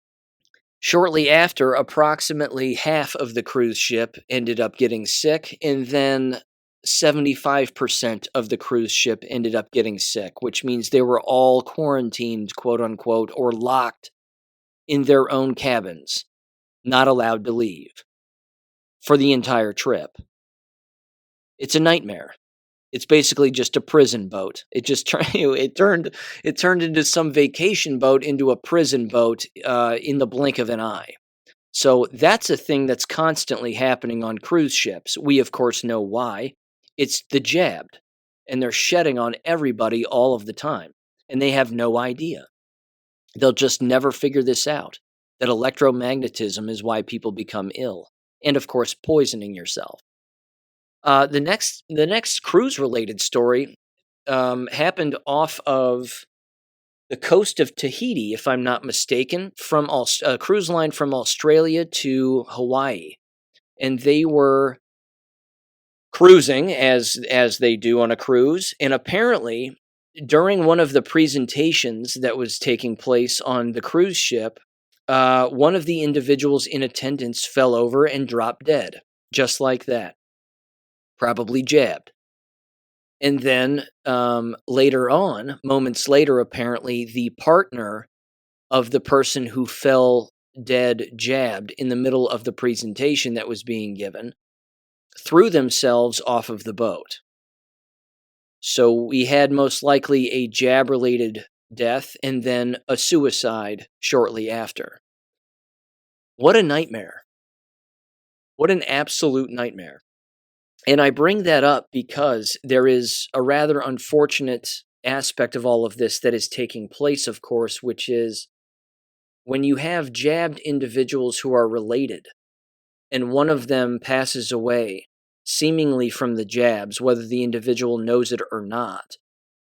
Shortly after, approximately half of the cruise ship ended up getting sick, and then 75% of the cruise ship ended up getting sick, which means they were all quarantined, quote unquote, or locked in their own cabins, not allowed to leave for the entire trip. It's a nightmare. It's basically just a prison boat. It turned into some vacation boat into a prison boat in the blink of an eye. So that's a thing that's constantly happening on cruise ships. We of course know why. It's the jabbed, and they're shedding on everybody all of the time, and they have no idea. They'll just never figure this out. That electromagnetism is why people become ill, and of course poisoning yourself. The next cruise related story happened off of the coast of Tahiti, if I'm not mistaken, from a cruise line from Australia to Hawaii, and they were cruising as they do on a cruise, and apparently during one of the presentations that was taking place on the cruise ship, one of the individuals in attendance fell over and dropped dead, just like that. Probably jabbed. And then later on, moments later, apparently, the partner of the person who fell dead jabbed in the middle of the presentation that was being given threw themselves off of the boat. So we had most likely a jab-related death and then a suicide shortly after. What a nightmare. What an absolute nightmare. And I bring that up because there is a rather unfortunate aspect of all of this that is taking place, of course, which is when you have jabbed individuals who are related and one of them passes away, seemingly from the jabs, whether the individual knows it or not,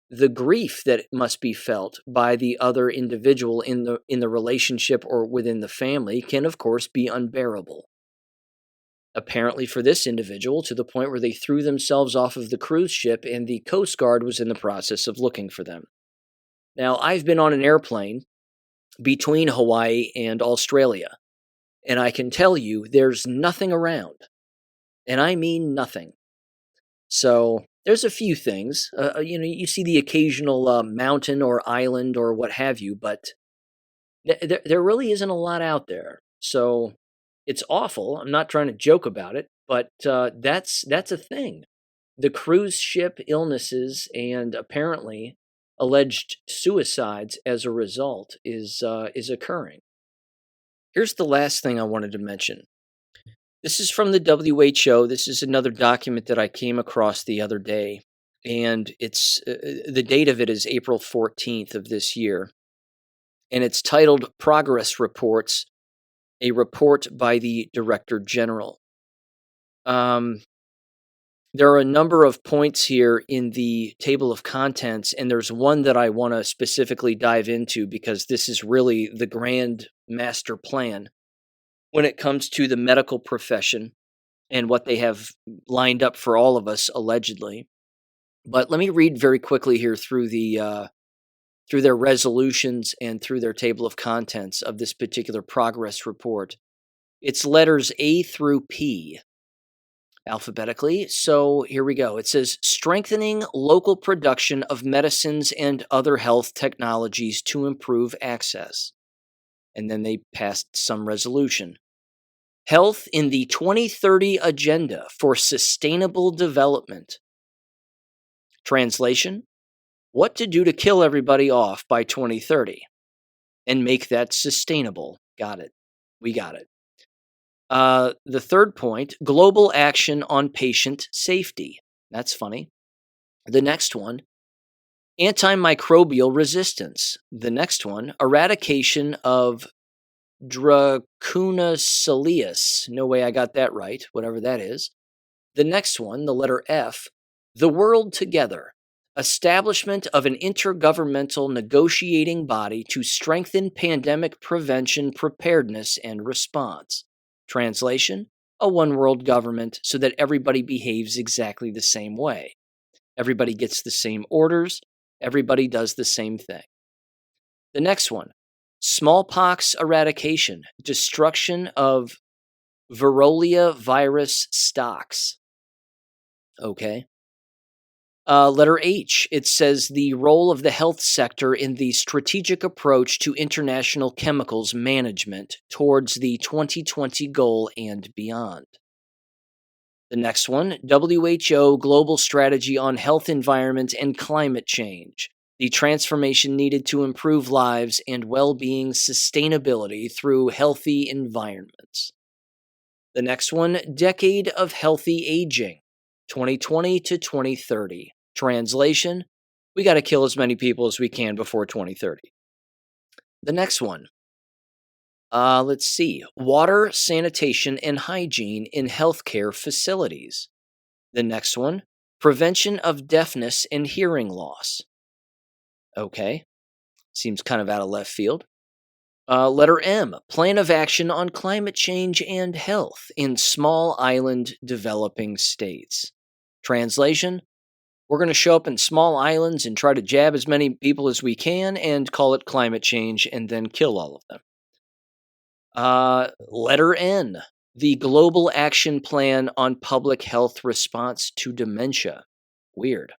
the grief that must be felt by the other individual in the relationship or within the family can, of course, be unbearable. Apparently for this individual, to the point where they threw themselves off of the cruise ship and the Coast Guard was in the process of looking for them. Now, I've been on an airplane between Hawaii and Australia, and I can tell you there's nothing around. And I mean nothing. So there's a few things. You see the occasional mountain or island or what have you, but there really isn't a lot out there. So it's awful. I'm not trying to joke about it, but that's a thing. The cruise ship illnesses and apparently alleged suicides as a result is occurring. Here's the last thing I wanted to mention. This is from the WHO. This is another document that I came across the other day, and it's the date of it is April 14th of this year, and it's titled "Progress Reports: A Report by the Director General." There are a number of points here in the table of contents, and there's one that I want to specifically dive into because this is really the grand master plan when it comes to the medical profession and what they have lined up for all of us, allegedly. But let me read very quickly here through through their resolutions and through their table of contents of this particular progress report. It's letters A through P, alphabetically. So here we go. It says, strengthening local production of medicines and other health technologies to improve access. And then they passed some resolution. Health in the 2030 Agenda for Sustainable Development. Translation: what to do to kill everybody off by 2030 and make that sustainable. Got it. We got it. The third point, global action on patient safety. That's funny. The next one, antimicrobial resistance. The next one, eradication of Dracunocilius. No way I got that right, whatever that is. The next one, the letter F, the world together. Establishment of an intergovernmental negotiating body to strengthen pandemic prevention, preparedness, and response. Translation: a one world government so that everybody behaves exactly the same way. Everybody gets the same orders. Everybody does the same thing. The next one, smallpox eradication, destruction of Varroa virus stocks. Okay. Letter H, it says the role of the health sector in the strategic approach to international chemicals management towards the 2020 goal and beyond. The next one, WHO Global Strategy on Health, Environment, and Climate Change. The transformation needed to improve lives and well-being sustainability through healthy environments. The next one, Decade of Healthy Aging, 2020 to 2030. Translation, we got to kill as many people as we can before 2030. The next one, let's see, water, sanitation, and hygiene in healthcare facilities. The next one, prevention of deafness and hearing loss. Okay, seems kind of out of left field. Letter M, plan of action on climate change and health in small island developing states. Translation, we're going to show up in small islands and try to jab as many people as we can and call it climate change and then kill all of them. Letter N, the Global Action Plan on Public Health Response to Dementia. Weird.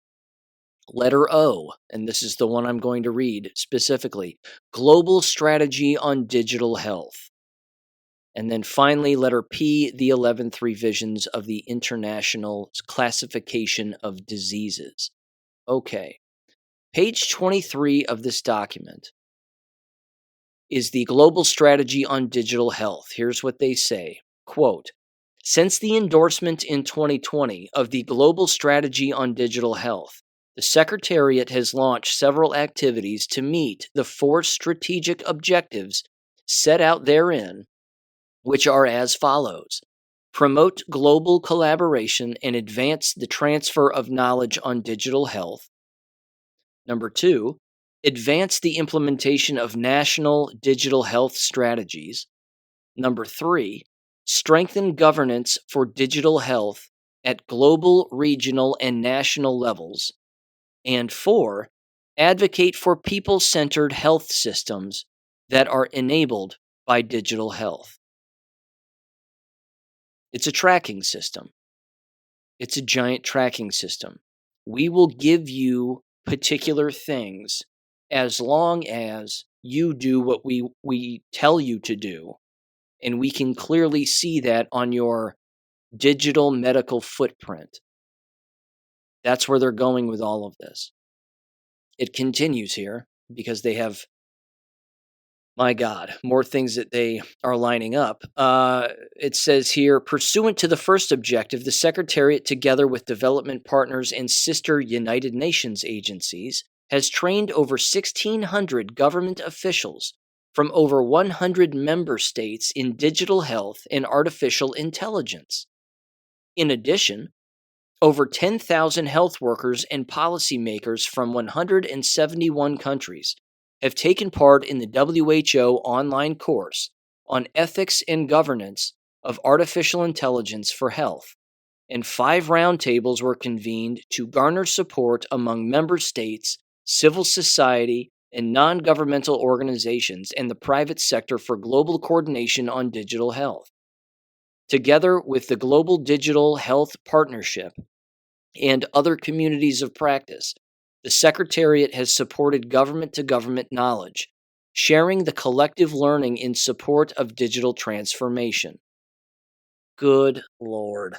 Letter O, and this is the one I'm going to read specifically, Global Strategy on Digital Health. And then finally, letter P, the 11th revisions of the International Classification of Diseases. Okay. Page 23 of this document is the Global Strategy on Digital Health. Here's what they say. Quote, since the endorsement in 2020 of the Global Strategy on Digital Health, the Secretariat has launched several activities to meet the 4 strategic objectives set out therein, which are as follows. Promote global collaboration and advance the transfer of knowledge on digital health. Number 2, advance the implementation of national digital health strategies. Number 3, strengthen governance for digital health at global, regional, and national levels. And 4, advocate for people-centered health systems that are enabled by digital health. It's a tracking system. It's a giant tracking system. We will give you particular things as long as you do what we tell you to do. And we can clearly see that on your digital medical footprint. That's where they're going with all of this. It continues here because they have, my God, more things that they are lining up. It says here, pursuant to the first objective, the Secretariat, together with development partners and sister United Nations agencies, has trained over 1,600 government officials from over 100 member states in digital health and artificial intelligence. In addition, over 10,000 health workers and policymakers from 171 countries have taken part in the WHO online course on ethics and governance of artificial intelligence for health, and 5 roundtables were convened to garner support among member states, civil society, and non-governmental organizations and the private sector for global coordination on digital health. Together with the Global Digital Health Partnership and other communities of practice, the Secretariat has supported government-to-government knowledge, sharing the collective learning in support of digital transformation. Good Lord.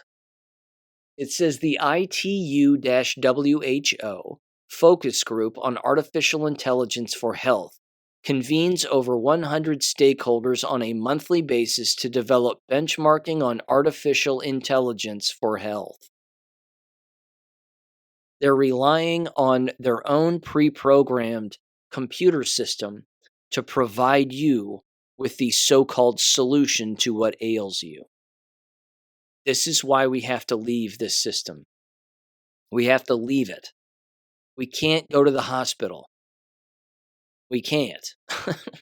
It says the ITU-WHO Focus Group on Artificial Intelligence for Health convenes over 100 stakeholders on a monthly basis to develop benchmarking on artificial intelligence for health. They're relying on their own pre-programmed computer system to provide you with the so-called solution to what ails you. This is why we have to leave this system. We have to leave it. We can't go to the hospital. We can't.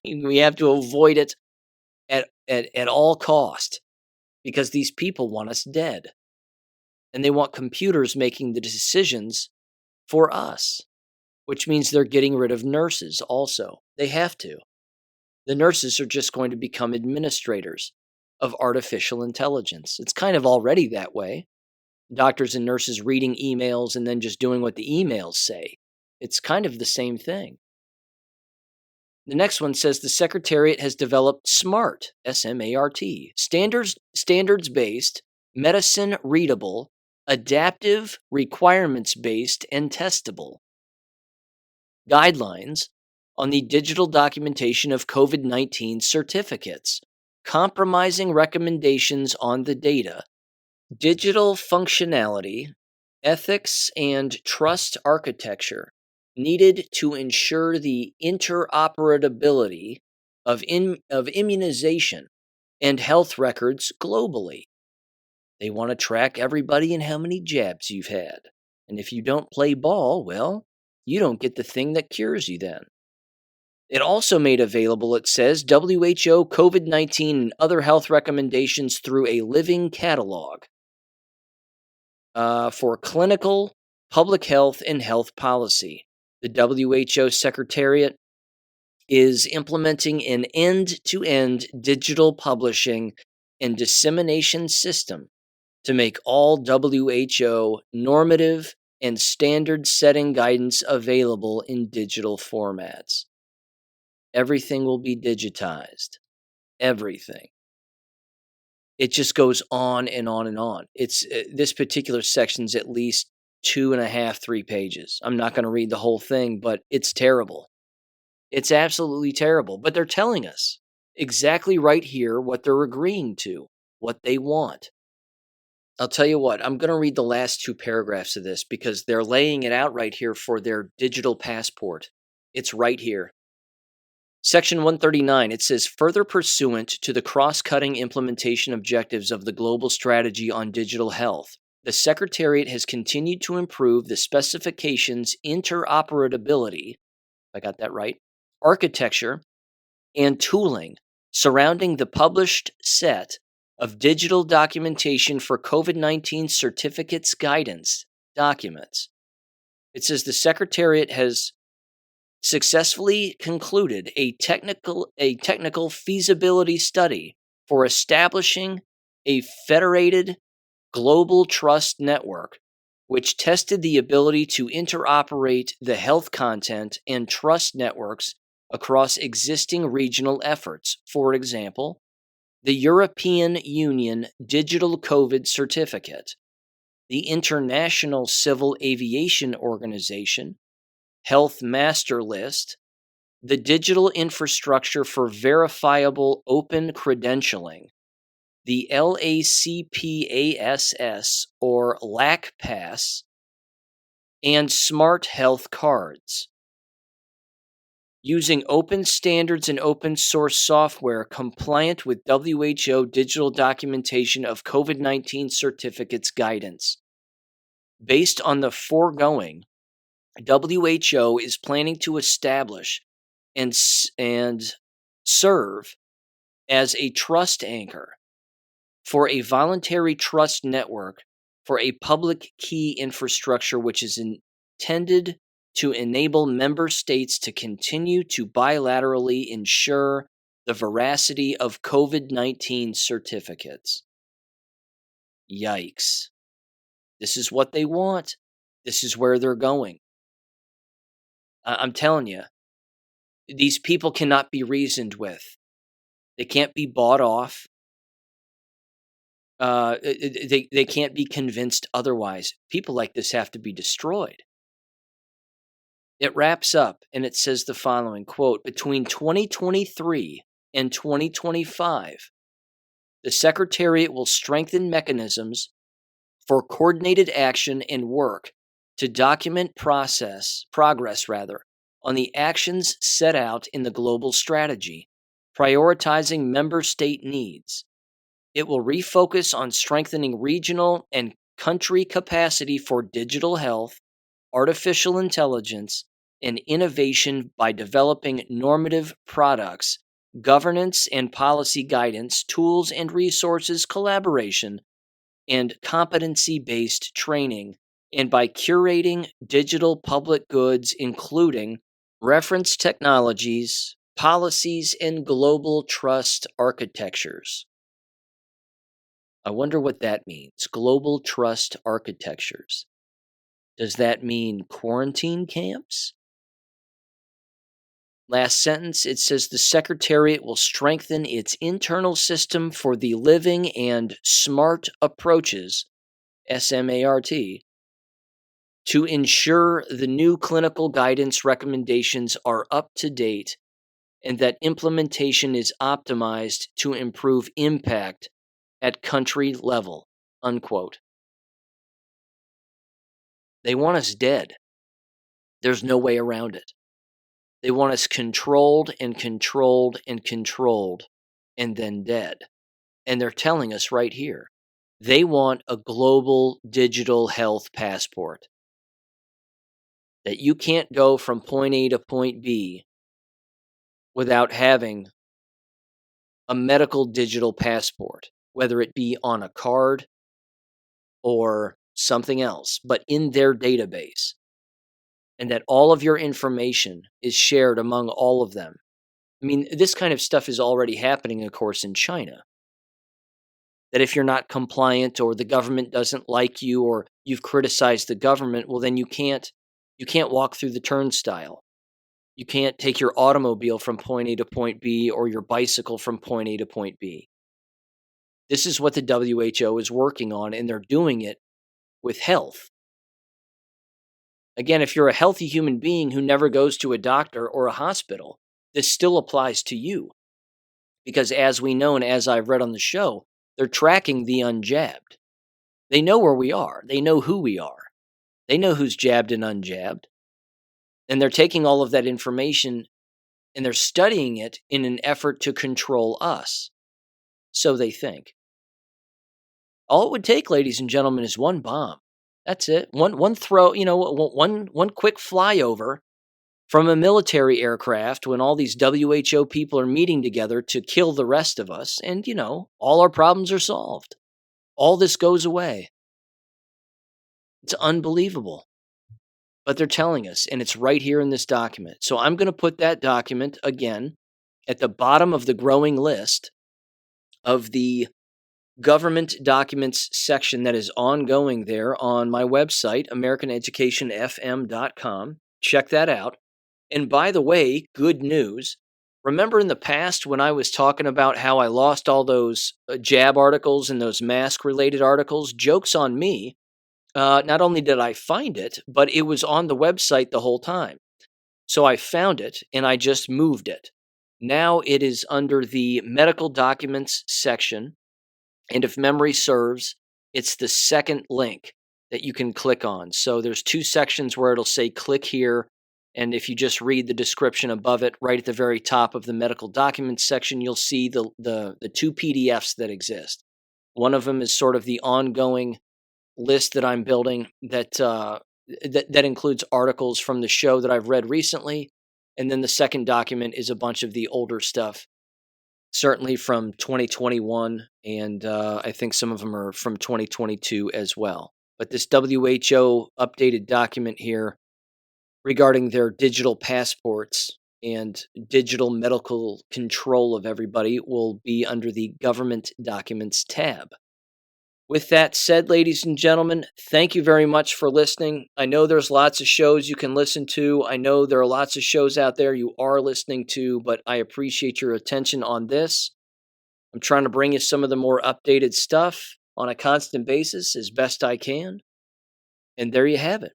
We have to avoid it at all cost because these people want us dead. And they want computers making the decisions for us, which means they're getting rid of nurses also. They have to. The nurses are just going to become administrators of artificial intelligence. It's kind of already that way. Doctors and nurses reading emails and then just doing what the emails say. It's kind of the same thing. The next one says the Secretariat has developed SMART, S-M-A-R-T, standards-based, medicine-readable, adaptive, requirements-based, and testable guidelines on the digital documentation of COVID-19 certificates, compromising recommendations on the data, digital functionality, ethics, and trust architecture needed to ensure the interoperability of immunization and health records globally. They want to track everybody and how many jabs you've had. And if you don't play ball, well, you don't get the thing that cures you then. It also made available, it says, WHO COVID-19 and other health recommendations through a living catalog for clinical, public health, and health policy. The WHO Secretariat is implementing an end-to-end digital publishing and dissemination system to make all WHO normative and standard-setting guidance available in digital formats. Everything will be digitized. Everything. It just goes on and on and on. It's this particular section's at least 2.5, 3 pages. I'm not going to read the whole thing, but it's terrible. It's absolutely terrible. But they're telling us exactly right here what they're agreeing to, what they want. I'll tell you what, I'm going to read the last 2 paragraphs of this because they're laying it out right here for their digital passport. It's right here. Section 139, it says, further pursuant to the cross-cutting implementation objectives of the global strategy on digital health, the Secretariat has continued to improve the specifications, interoperability, I got that right, architecture, and tooling surrounding the published set of digital documentation for COVID-19 certificates guidance documents. It says the Secretariat has successfully concluded a technical feasibility study for establishing a federated global trust network, which tested the ability to interoperate the health content and trust networks across existing regional efforts. For example, the European Union Digital COVID Certificate, the International Civil Aviation Organization Health Master List, the Digital Infrastructure for Verifiable Open Credentialing, the LACPASS or LACPass, and Smart Health Cards. Using open standards and open source software compliant with WHO digital documentation of COVID-19 certificates guidance. Based on the foregoing, WHO is planning to establish and serve as a trust anchor for a voluntary trust network for a public key infrastructure which is intended to enable member states to continue to bilaterally ensure the veracity of COVID-19 certificates. Yikes. This is what they want. This is where they're going. I'm telling you, these people cannot be reasoned with. They can't be bought off. They can't be convinced otherwise. People like this have to be destroyed. It wraps up and it says the following, quote, between 2023 and 2025, the Secretariat will strengthen mechanisms for coordinated action and work to document progress on the actions set out in the global strategy, prioritizing member state needs. It will refocus on strengthening regional and country capacity for digital health, artificial intelligence, and innovation by developing normative products, governance and policy guidance, tools and resources, collaboration, and competency-based training and by curating digital public goods, including reference technologies, policies, and global trust architectures. I wonder what that means. Global trust architectures. Does that mean quarantine camps? Last sentence, it says the Secretariat will strengthen its internal system for the living and smart approaches, SMART, to ensure the new clinical guidance recommendations are up to date and that implementation is optimized to improve impact at country level, unquote. They want us dead. There's no way around it. They want us controlled and controlled and controlled and then dead. And they're telling us right here. They want a global digital health passport. That you can't go from point A to point B without having a medical digital passport, whether it be on a card or something else, but in their database. And that all of your information is shared among all of them. I mean, this kind of stuff is already happening, of course, in China. That if you're not compliant or the government doesn't like you or you've criticized the government, well, then you can't walk through the turnstile. You can't take your automobile from point A to point B or your bicycle from point A to point B. This is what the WHO is working on, and they're doing it with health. Again, if you're a healthy human being who never goes to a doctor or a hospital, this still applies to you. Because as we know and as I've read on the show, they're tracking the unjabbed. They know where we are. They know who we are. They know who's jabbed and unjabbed. And they're taking all of that information and they're studying it in an effort to control us. So they think. All it would take, ladies and gentlemen, is one bomb. That's it. One throw, one quick flyover from a military aircraft when all these WHO people are meeting together to kill the rest of us. And, all our problems are solved. All this goes away. It's unbelievable. But they're telling us, and it's right here in this document. So I'm going to put that document again at the bottom of the growing list of the government documents section that is ongoing there on my website, AmericanEducationFM.com. Check that out. And by the way, good news. Remember in the past when I was talking about how I lost all those jab articles and those mask-related articles? Joke's on me. Not only did I find it, but it was on the website the whole time. So I found it and I just moved it. Now it is under the medical documents section. And if memory serves, it's the second link that you can click on. So there's two sections where it'll say click here. And if you just read the description above it, right at the very top of the medical documents section, you'll see the two PDFs that exist. One of them is sort of the ongoing list that I'm building that includes articles from the show that I've read recently. And then the second document is a bunch of the older stuff, certainly from 2021. And I think some of them are from 2022 as well. But this WHO updated document here regarding their digital passports and digital medical control of everybody will be under the government documents tab. With that said, ladies and gentlemen, thank you very much for listening. I know there's lots of shows you can listen to. I know there are lots of shows out there you are listening to, but I appreciate your attention on this. I'm trying to bring you some of the more updated stuff on a constant basis as best I can. And there you have it.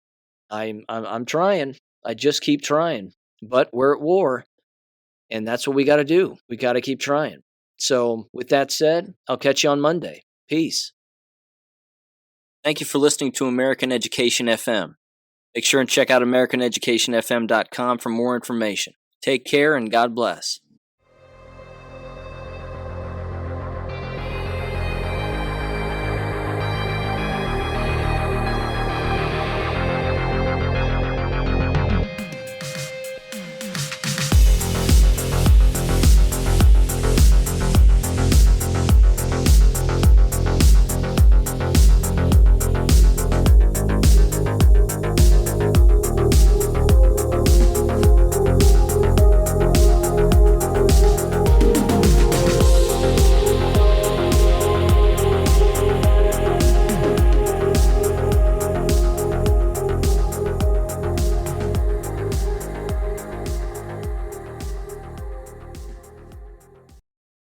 I'm trying. I just keep trying. But we're at war, and that's what we got to do. We got to keep trying. So with that said, I'll catch you on Monday. Peace. Thank you for listening to American Education FM. Make sure and check out AmericanEducationFM.com for more information. Take care and God bless.